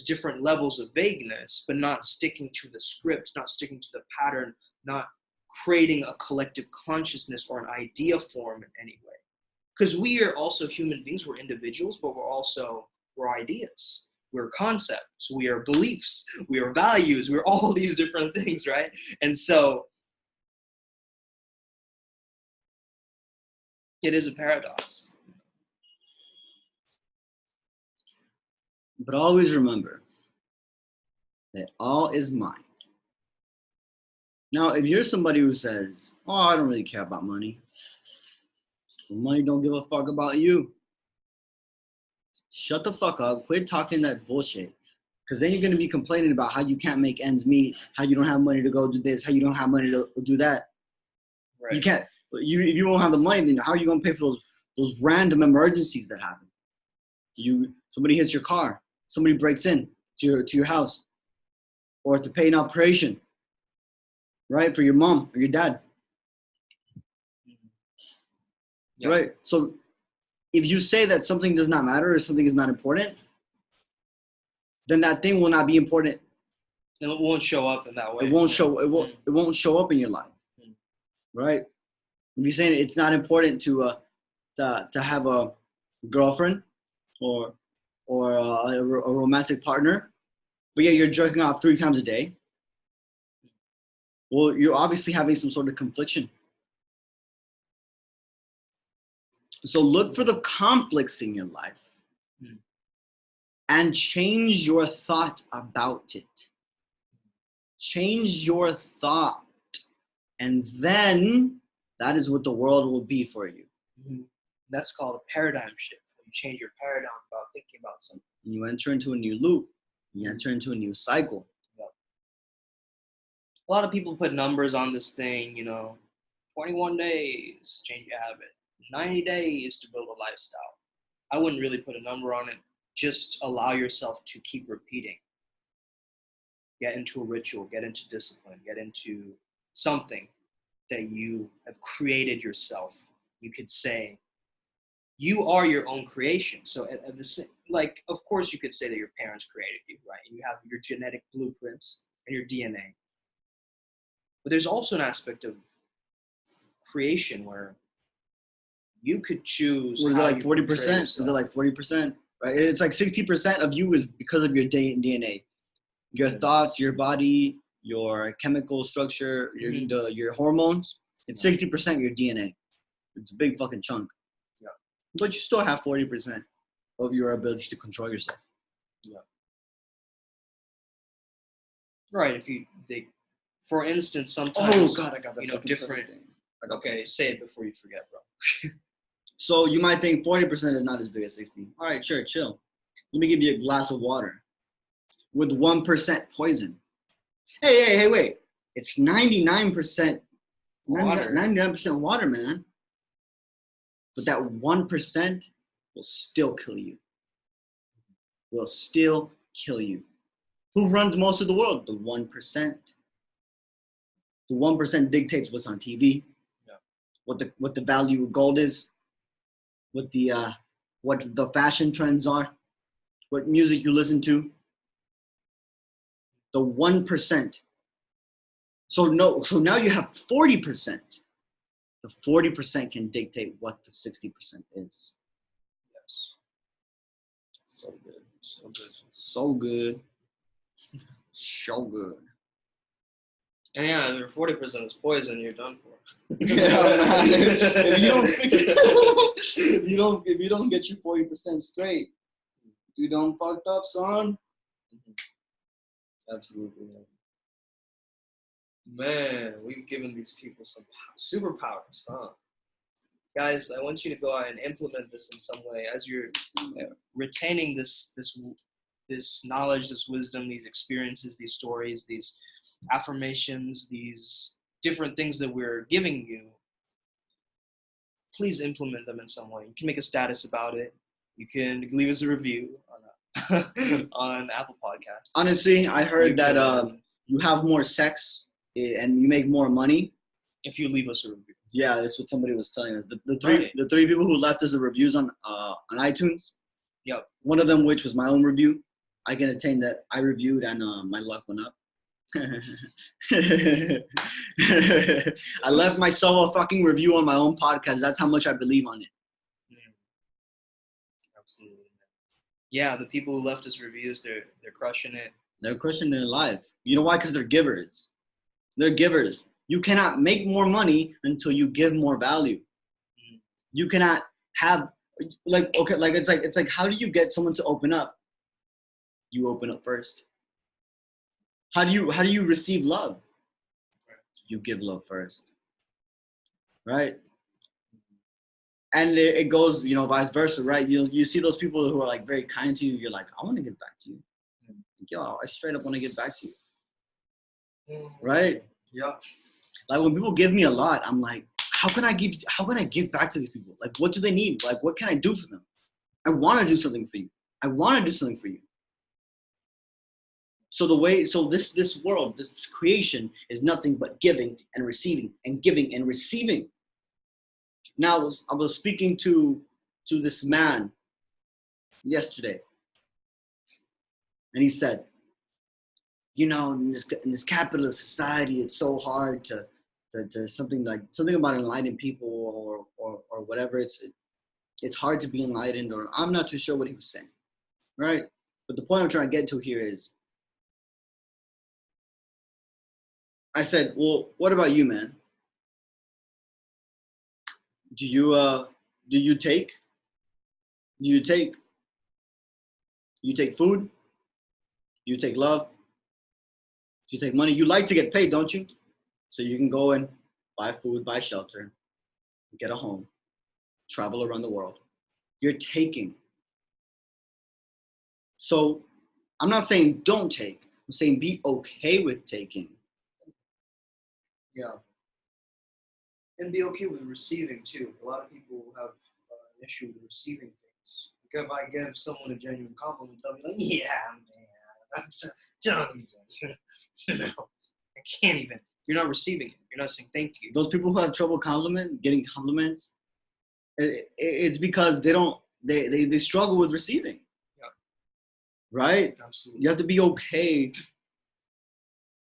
different levels of vagueness, but not sticking to the script, not sticking to the pattern, not creating a collective consciousness or an idea form in any way. Because we are also human beings, we're individuals, but we're ideas. We're concepts, we are beliefs, we are values, we're all these different things, right? And so it is a paradox. But always remember that all is mind. Now, if you're somebody who says, oh, I don't really care about money, well, money don't give a fuck about you, shut the fuck up, quit talking that bullshit. Because then you're going to be complaining about how you can't make ends meet, how you don't have money to go do this, how you don't have money to do that. Right. You can't. If you don't have the money, then how are you going to pay for those random emergencies that happen? Somebody hits your car, somebody breaks in to your house, or to pay an operation, right, for your mom or your dad. Yeah. Right. So if you say that something does not matter or something is not important, then that thing will not be important. And it won't show up in that way. It won't show up in your life. Right? If you're saying it's not important to have a girlfriend or a romantic partner, but yeah, you're jerking off 3 times a day, well, you're obviously having some sort of confliction. So look for the conflicts in your life and change your thought about it. Change your thought, and then that is what the world will be for you. Mm-hmm. That's called a paradigm shift. You change your paradigm about thinking about something. And you enter into a new loop. You enter into a new cycle. Yep. A lot of people put numbers on this thing, 21 days, change your habit. 90 days to build a lifestyle. I wouldn't really put a number on it. Just allow yourself to keep repeating. Get into a ritual, get into discipline, get into something that you have created yourself. You could say, you are your own creation. So of course you could say that your parents created you, right? You have your genetic blueprints and your DNA. But there's also an aspect of creation where you could choose. Was it like 40%? Is it like 40%? Right? It's like 60% of you is because of your DNA. Your thoughts, your body, your chemical structure, your hormones. It's 60% your DNA. It's a big fucking chunk. Yeah. But you still have 40% of your ability to control yourself. Yeah. Right. For instance, sometimes. Oh God, I got the different. thing. Okay, say it before you forget, bro. So you might think 40% is not as big as 60. All right, sure, chill. Let me give you a glass of water with 1% poison. Hey, wait. It's 99% Water. 99% water, man. But that 1% will still kill you. Will still kill you. Who runs most of the world? The 1%. The 1% dictates what's on TV, what the value of gold is, what the fashion trends are, what music you listen to. The 1%. So now you have 40%. The 40% can dictate what the 60% is. Yes. So good. So good. So good. So good. And yeah, if 40% is poison, you're done for. Yeah, man. If you don't fix it, if you don't get your 40% straight, you don't fucked up, son. Absolutely. Man, we've given these people some superpowers, huh? Guys, I want you to go out and implement this in some way as you're retaining this knowledge, this wisdom, these experiences, these stories, these affirmations, these different things that we're giving you. Please implement them in some way. You can make a status about it. You can leave us a review on Apple Podcasts. Honestly, I heard that you have more sex and you make more money if you leave us a review. Yeah, that's what somebody was telling us. The three people who left us the reviews on iTunes. Yep. One of them, which was my own review, I can attain that I reviewed and my luck went up. I left myself a fucking review on my own podcast. That's how much I believe on it. Absolutely. Yeah, the people who left us reviews, they're crushing it. They're crushing it in life. You know why? Because they're givers. They're givers. You cannot make more money until you give more value. You cannot have it's like how do you get someone to open up? You open up first. How do you receive love? You give love first. Right? And it goes, vice versa, right? You see those people who are like very kind to you, you're like, I want to give back to you. Yo, I straight up want to give back to you. Right? Yeah. Like when people give me a lot, I'm like, how can I give back to these people? Like, what do they need? Like, what can I do for them? I want to do something for you. I want to do something for you. So this world, this creation is nothing but giving and receiving and giving and receiving. Now, I was speaking to this man yesterday, and he said, in this capitalist society, it's so hard to something about enlightening people or whatever. It's hard to be enlightened, or I'm not too sure what he was saying, right? But the point I'm trying to get to here is, I said, well, what about you, man? Do you take food? Do you take love? Do you take money? You like to get paid, don't you? So you can go and buy food, buy shelter, get a home, travel around the world. You're taking. So I'm not saying don't take. I'm saying be okay with taking. Yeah. And be okay with receiving too. A lot of people have an issue with receiving things. Like if I give someone a genuine compliment, they'll be like, "Yeah, man, don't even." I can't even. You're not receiving it. You're not saying thank you. Those people who have trouble getting compliments, it's because they struggle with receiving. Yeah. Right? Absolutely. You have to be okay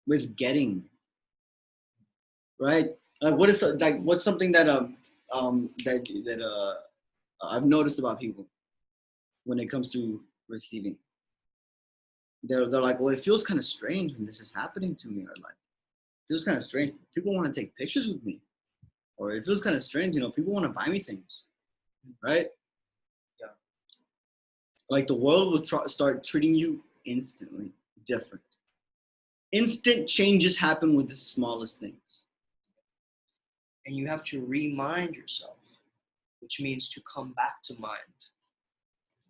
with getting. Right? What's something that I've noticed about people when it comes to receiving? They're like, well, it feels kind of strange when this is happening to me, or like, it feels kind of strange. People want to take pictures with me, or it feels kind of strange. People want to buy me things, right? Yeah. Like the world will start treating you instantly different. Instant changes happen with the smallest things. And you have to remind yourself, which means to come back to mind.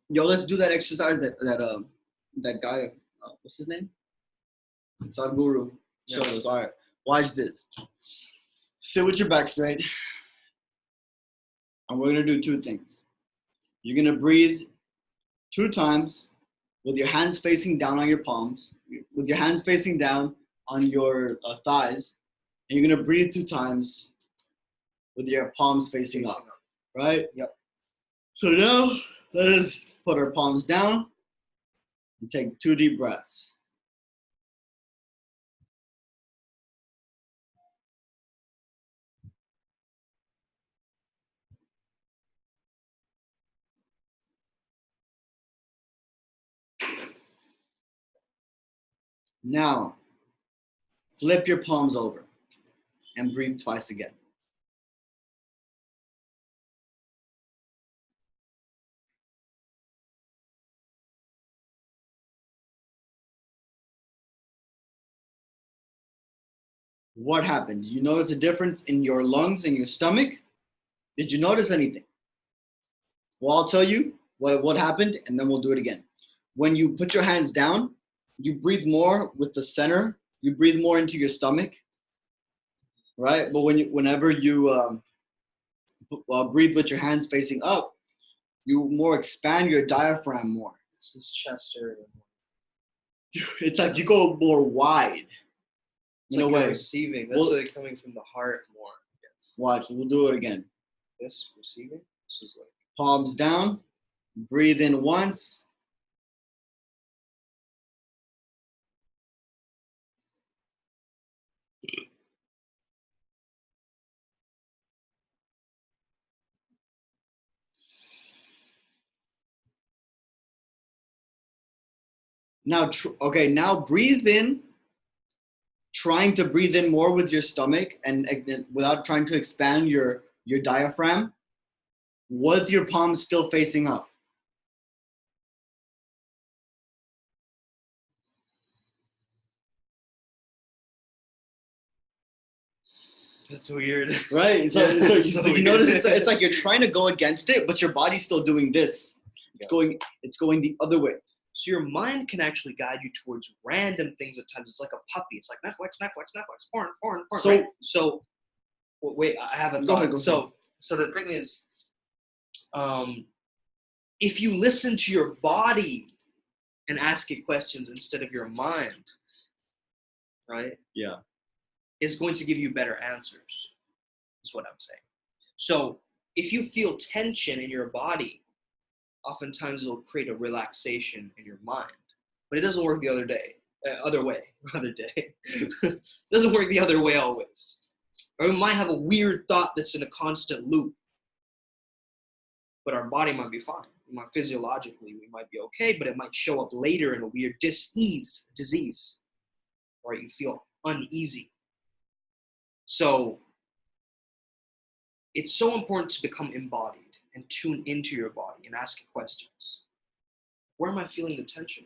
Yo, let's do that exercise that guy, what's his name? Sadhguru showed us. All right, watch this. Sit with your back straight. And we're going to do two things. You're going to breathe 2 times with your hands facing down on your palms, with your hands facing down on your thighs. And you're going to breathe 2 times with your palms facing up, right? Yep. So now let us put our palms down and take 2 deep breaths. Now, flip your palms over and breathe twice again. What happened? Did you notice a difference in your lungs and your stomach? Did you notice anything? Well, I'll tell you what happened, and then we'll do it again. When you put your hands down, you breathe more with the center. You breathe more into your stomach, right? But whenever you breathe with your hands facing up, you more expand your diaphragm more. It's this chest area. It's like you go more wide. It's like you're receiving. That's like coming from the heart more. Yes. Watch, we'll do it again. This receiving. This is like palms down. Breathe in once. Now, now breathe in, trying to breathe in more with your stomach and without trying to expand your diaphragm, with your palms still facing up. That's weird. Right? So you notice it's like you're trying to go against it, but your body's still doing this. It's going the other way. So your mind can actually guide you towards random things at times. It's like a puppy. It's like Netflix, porn. So, right? So wait, I have a thought. So the thing is, if you listen to your body and ask it questions instead of your mind, right? Yeah. Is going to give you better answers, is what I'm saying. So if you feel tension in your body, oftentimes it'll create a relaxation in your mind. But it doesn't work the other way. It doesn't work the other way always. Or we might have a weird thought that's in a constant loop. But our body might be fine. Physiologically, we might be okay, but it might show up later in a weird disease. Right? You feel uneasy. So it's so important to become embodied and tune into your body and ask it questions. Where am I feeling the tension?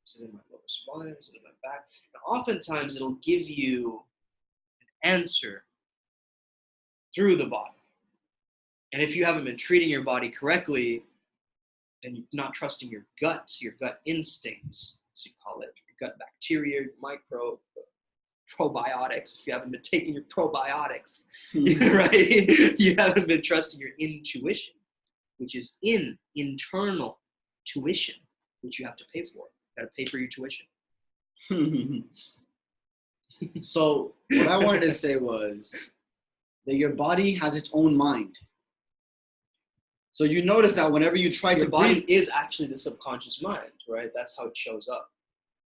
Is it in my lower spine? Is it in my back? And oftentimes it'll give you an answer through the body. And if you haven't been treating your body correctly and you're not trusting your guts, your gut instincts, as you call it, your gut bacteria, microbe, probiotics, if you haven't been taking your probiotics, right? You haven't been trusting your intuition, which is internal tuition, which you have to pay for. You got to pay for your tuition. So what I wanted to say was that your body has its own mind. So you notice that whenever you try your to body breathe, is actually the subconscious mind, right? That's how it shows up.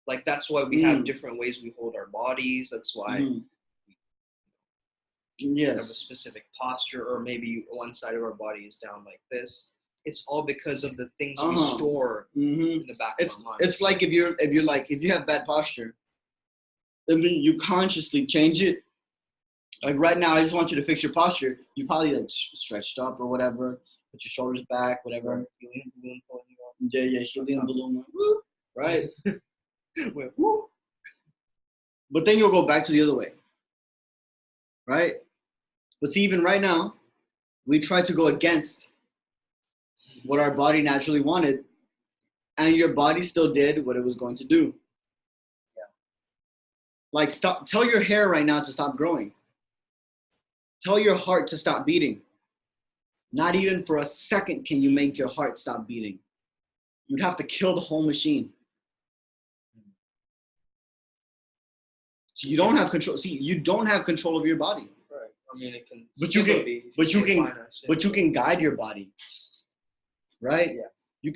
Like that's why we have different ways we hold our bodies. That's why we have a specific posture, or maybe one side of our body is down like this. It's all because of the things we store in the back of our mind. It's like if you have bad posture, and then you consciously change it. Like right now, I just want you to fix your posture. You probably like stretched up or whatever, put your shoulders back, whatever. Yeah, helium balloon. Woo, right? Wait, woo. But then you'll go back to the other way, right? But see, even right now, we try to go against what our body naturally wanted, and your body still did what it was going to do. Yeah. Like, tell your hair right now to stop growing. Tell your heart to stop beating. Not even for a second can you make your heart stop beating. You'd have to kill the whole machine. So you don't have control. See, you don't have control of your body. Right. I mean, it can. But you can. Be, But you can. finance, But you can guide your body. Right. Yeah. You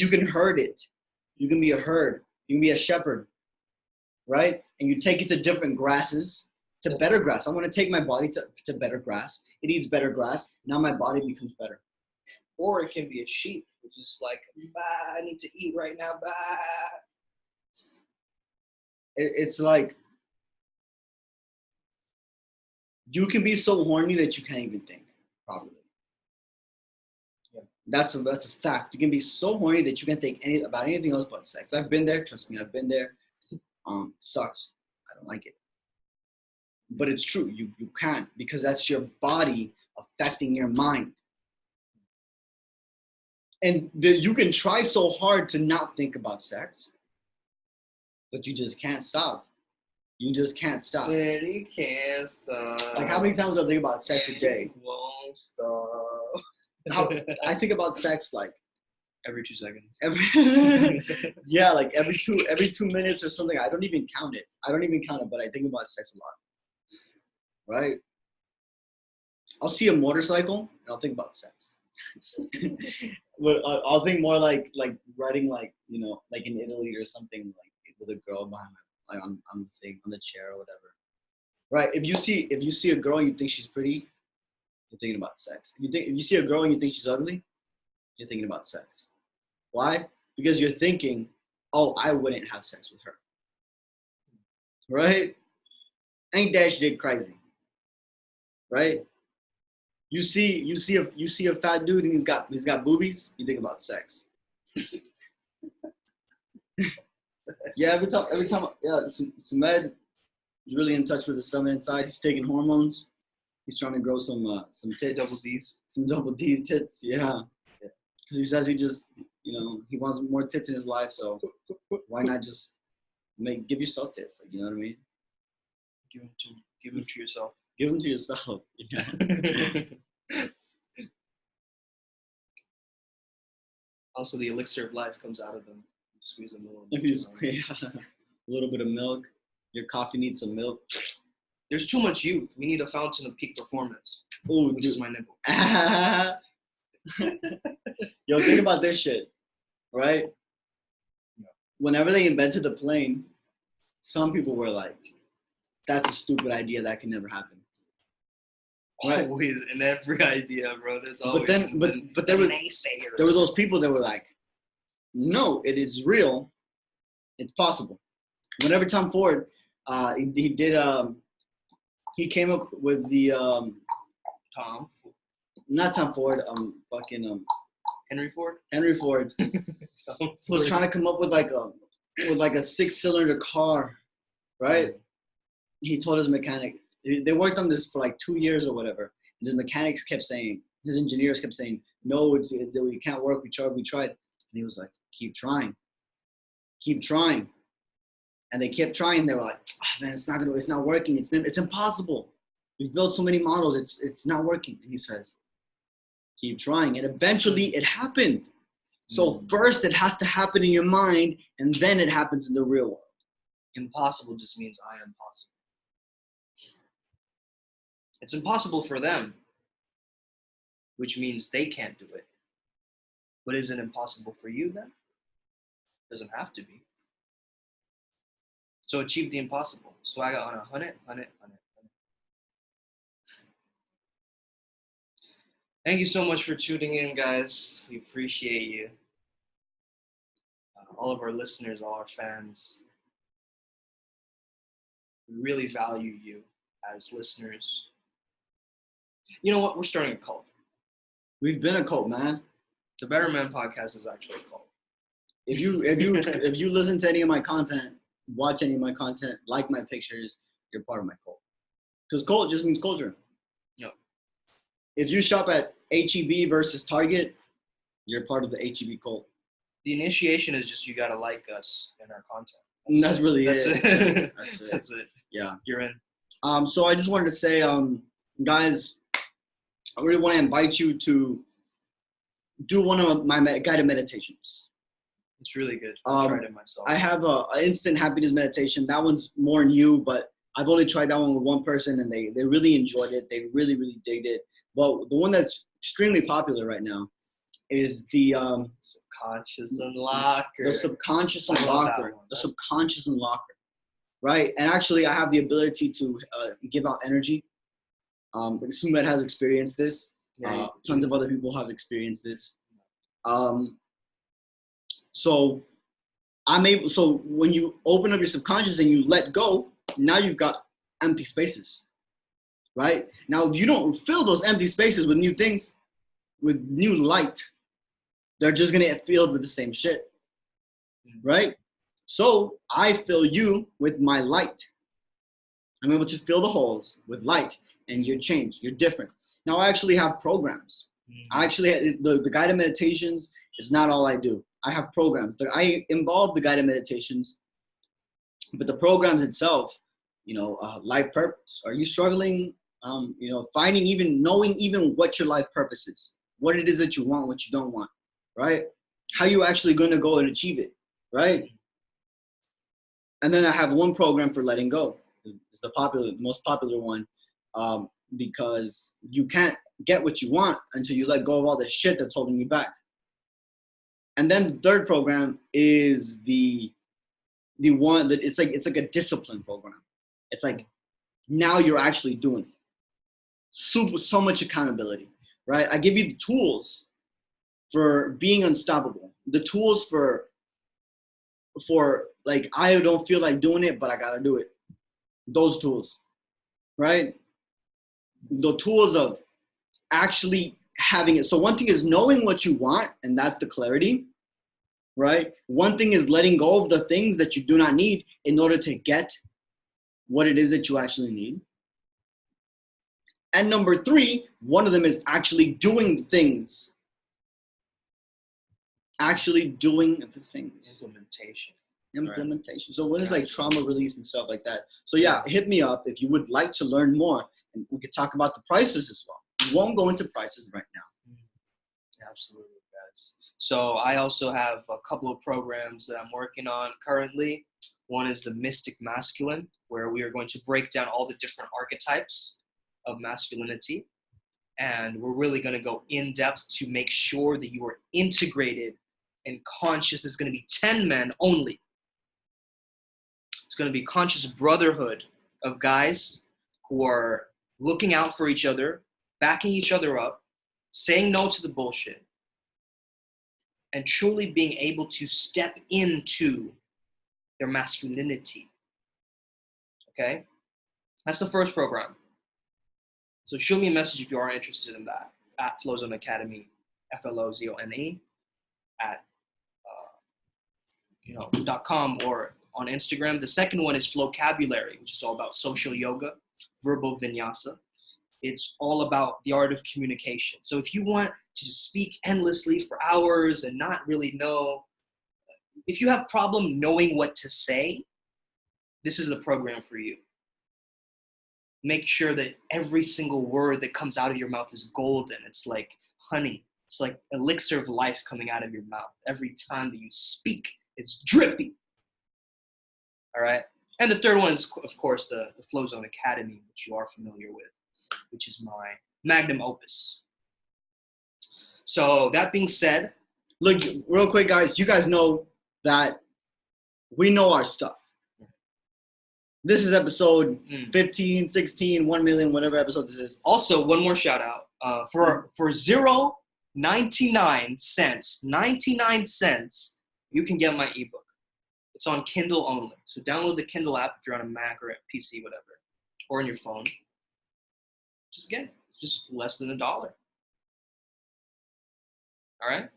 can herd it. You can be a herd. You can be a shepherd. Right. And you take it to different grasses. To better grass. I want to take my body to better grass. It eats better grass. Now my body becomes better. Or it can be a sheep, which is like, bah, I need to eat right now. Bah. It's like you can be so horny that you can't even think properly. Yeah. That's a fact. You can be so horny that you can't think about anything else but sex. I've been there. Trust me, I've been there. Sucks. I don't like it. But it's true. You can't, because that's your body affecting your mind. And you can try so hard to not think about sex, but you just can't stop. You just can't stop. Man, you can't stop. Like, how many times do I think about sex a day? You won't stop. I think about sex like Every 2 seconds. Yeah, like every two minutes or something. I don't even count it, but I think about sex a lot. Right? I'll see a motorcycle and I'll think about sex. But I'll think more like riding, like, you know, like in Italy or something, like with a girl behind my, like on the thing, on the chair or whatever. Right? If you see a girl and you think she's pretty, you're thinking about sex. If you see a girl and you think she's ugly, you're thinking about sex. Why? Because you're thinking, oh, I wouldn't have sex with her. Right? Ain't that shit crazy? Right? You see a fat dude and he's got boobies, you think about sex. Yeah, every time yeah, Sumedh is really in touch with his feminine side. He's taking hormones. He's trying to grow some tits. Double D's. Some double D's tits, yeah. Because he says he just, you know, he wants more tits in his life, so why not just give yourself tits? Like, you know what I mean? Give them to yourself. Give them to yourself. Yeah. Also, the elixir of life comes out of them. You squeeze them a little bit. If you squeeze a little bit of milk, your coffee needs some milk. There's too much youth. We need a fountain of peak performance. Oh, which is my nipple. Yo, think about this shit, right? Yeah. Whenever they invented the plane, some people were like, that's a stupid idea, that can never happen. Right? Always, in every idea, bro. There's always but there were naysayers. There were those people that were like, no, it is real. It's possible. Whenever Tom Ford, he came up with the not Tom Ford, Henry Ford. Henry Ford was trying to come up with like a 6-cylinder car, right? He told his mechanic, they worked on this for like 2 years or whatever. And his mechanics kept saying, his engineers kept saying, no, it can't work. We tried. And he was like, keep trying. And they kept trying. They were like, oh, man, it's not working. It's impossible. We've built so many models. It's not working. And he says, keep trying. And eventually it happened. So first it has to happen in your mind, and then it happens in the real world. Impossible just means I am possible. It's impossible for them, which means they can't do it. But is it impossible for you then? Doesn't have to be. So achieve the impossible. Swag on 100. Thank you so much for tuning in, guys. We appreciate you. All of our listeners, all our fans. We really value you as listeners. You know what? We're starting a cult. We've been a cult, man. The Better Man podcast is actually a cult. if you listen to any of my content, watch any of my content, like my pictures, you're part of my cult. Because cult just means culture. Yep. If you shop at HEB versus Target, you're part of the HEB cult. The initiation is just you gotta like us and our content. That's really That's it. it. That's it. That's it. Yeah. You're in. So I just wanted to say, guys, I really want to invite you to do one of my guided meditations. It's really good. I tried it myself. I have a instant happiness meditation. That one's more new, but I've only tried that one with one person, and they really enjoyed it. They really, really digged it. But the one that's extremely popular right now is the subconscious unlocker. The subconscious unlocker. The subconscious unlocker. Right? And actually, I have the ability to give out energy. Sumedh has experienced this. Yeah, tons of other people have experienced this. So when you open up your subconscious and you let go, now you've got empty spaces, right? Now, if you don't fill those empty spaces with new things, with new light, they're just gonna get filled with the same shit, right? So I fill you with my light. I'm able to fill the holes with light, and you're changed, you're different. Now I actually have programs. I actually, the guided meditations is not all I do. I have programs. I involve the guided meditations, but the programs itself, life purpose. Are you struggling, knowing what your life purpose is, what it is that you want, what you don't want, right? How you actually going to go and achieve it, right? And then I have one program for letting go. It's the most popular one, because you can't get what you want until you let go of all the shit that's holding you back. And then the third program is the one that it's like a discipline program. It's like, now you're actually doing it. So much accountability, right? I give you the tools for being unstoppable. The tools for like, I don't feel like doing it, but I gotta do it. Those tools, right? The tools of actually having it. So one thing is knowing what you want, and that's the clarity, right? One thing is letting go of the things that you do not need in order to get what it is that you actually need. And number three, one of them is actually doing the things. Actually doing the things. Implementation. Right. So when it's like trauma release and stuff like that. So yeah, hit me up if you would like to learn more, and we could talk about the prices as well. We won't go into prices right now. Absolutely, guys. So I also have a couple of programs that I'm working on currently. One is the Mystic Masculine, where we are going to break down all the different archetypes of masculinity. And we're really going to go in depth to make sure that you are integrated and conscious. There's going to be 10 men only. It's going to be conscious brotherhood of guys who are looking out for each other, backing each other up, saying no to the bullshit, and truly being able to step into their masculinity. Okay? That's the first program. So shoot me a message if you are interested in that at Flowzone Academy, FLOZONE, at .com or on Instagram. The second one is Flowcabulary, which is all about social yoga, verbal vinyasa. It's all about the art of communication. So if you want to just speak endlessly for hours and not really know, if you have problem knowing what to say, this is the program for you. Make sure that every single word that comes out of your mouth is golden. It's like honey. It's like elixir of life coming out of your mouth. Every time that you speak, it's drippy. All right? And the third one is, of course, the Flowzone Academy, which you are familiar with, which is my magnum opus. So that being said, look, real quick, guys, you guys know that we know our stuff. This is episode 15, 16, 1 million, whatever episode this is. Also, one more shout out. For 0.99 cents, you can get my ebook. It's on Kindle only. So download the Kindle app if you're on a Mac or a PC, whatever, or on your phone. Just get it. It's just less than $1. All right?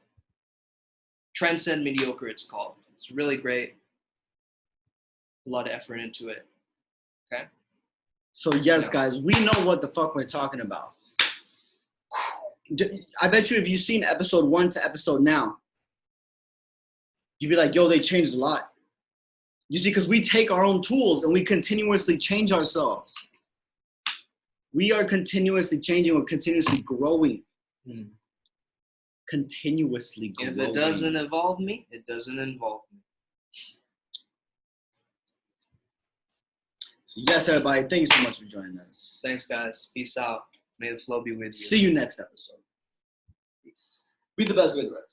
Transcend Mediocre, it's called. It's really great. A lot of effort into it. Okay? So yes, guys, we know what the fuck we're talking about. I bet you if you've seen episode 1 to episode now, you'd be like, yo, they changed a lot. You see, because we take our own tools and we continuously change ourselves. We are continuously changing. We're continuously growing. Continuously growing. If it doesn't involve me, it doesn't involve me. So yes, everybody, thank you so much for joining us. Thanks, guys. Peace out. May the flow be with you. See you next episode. Peace. Be the best with the rest.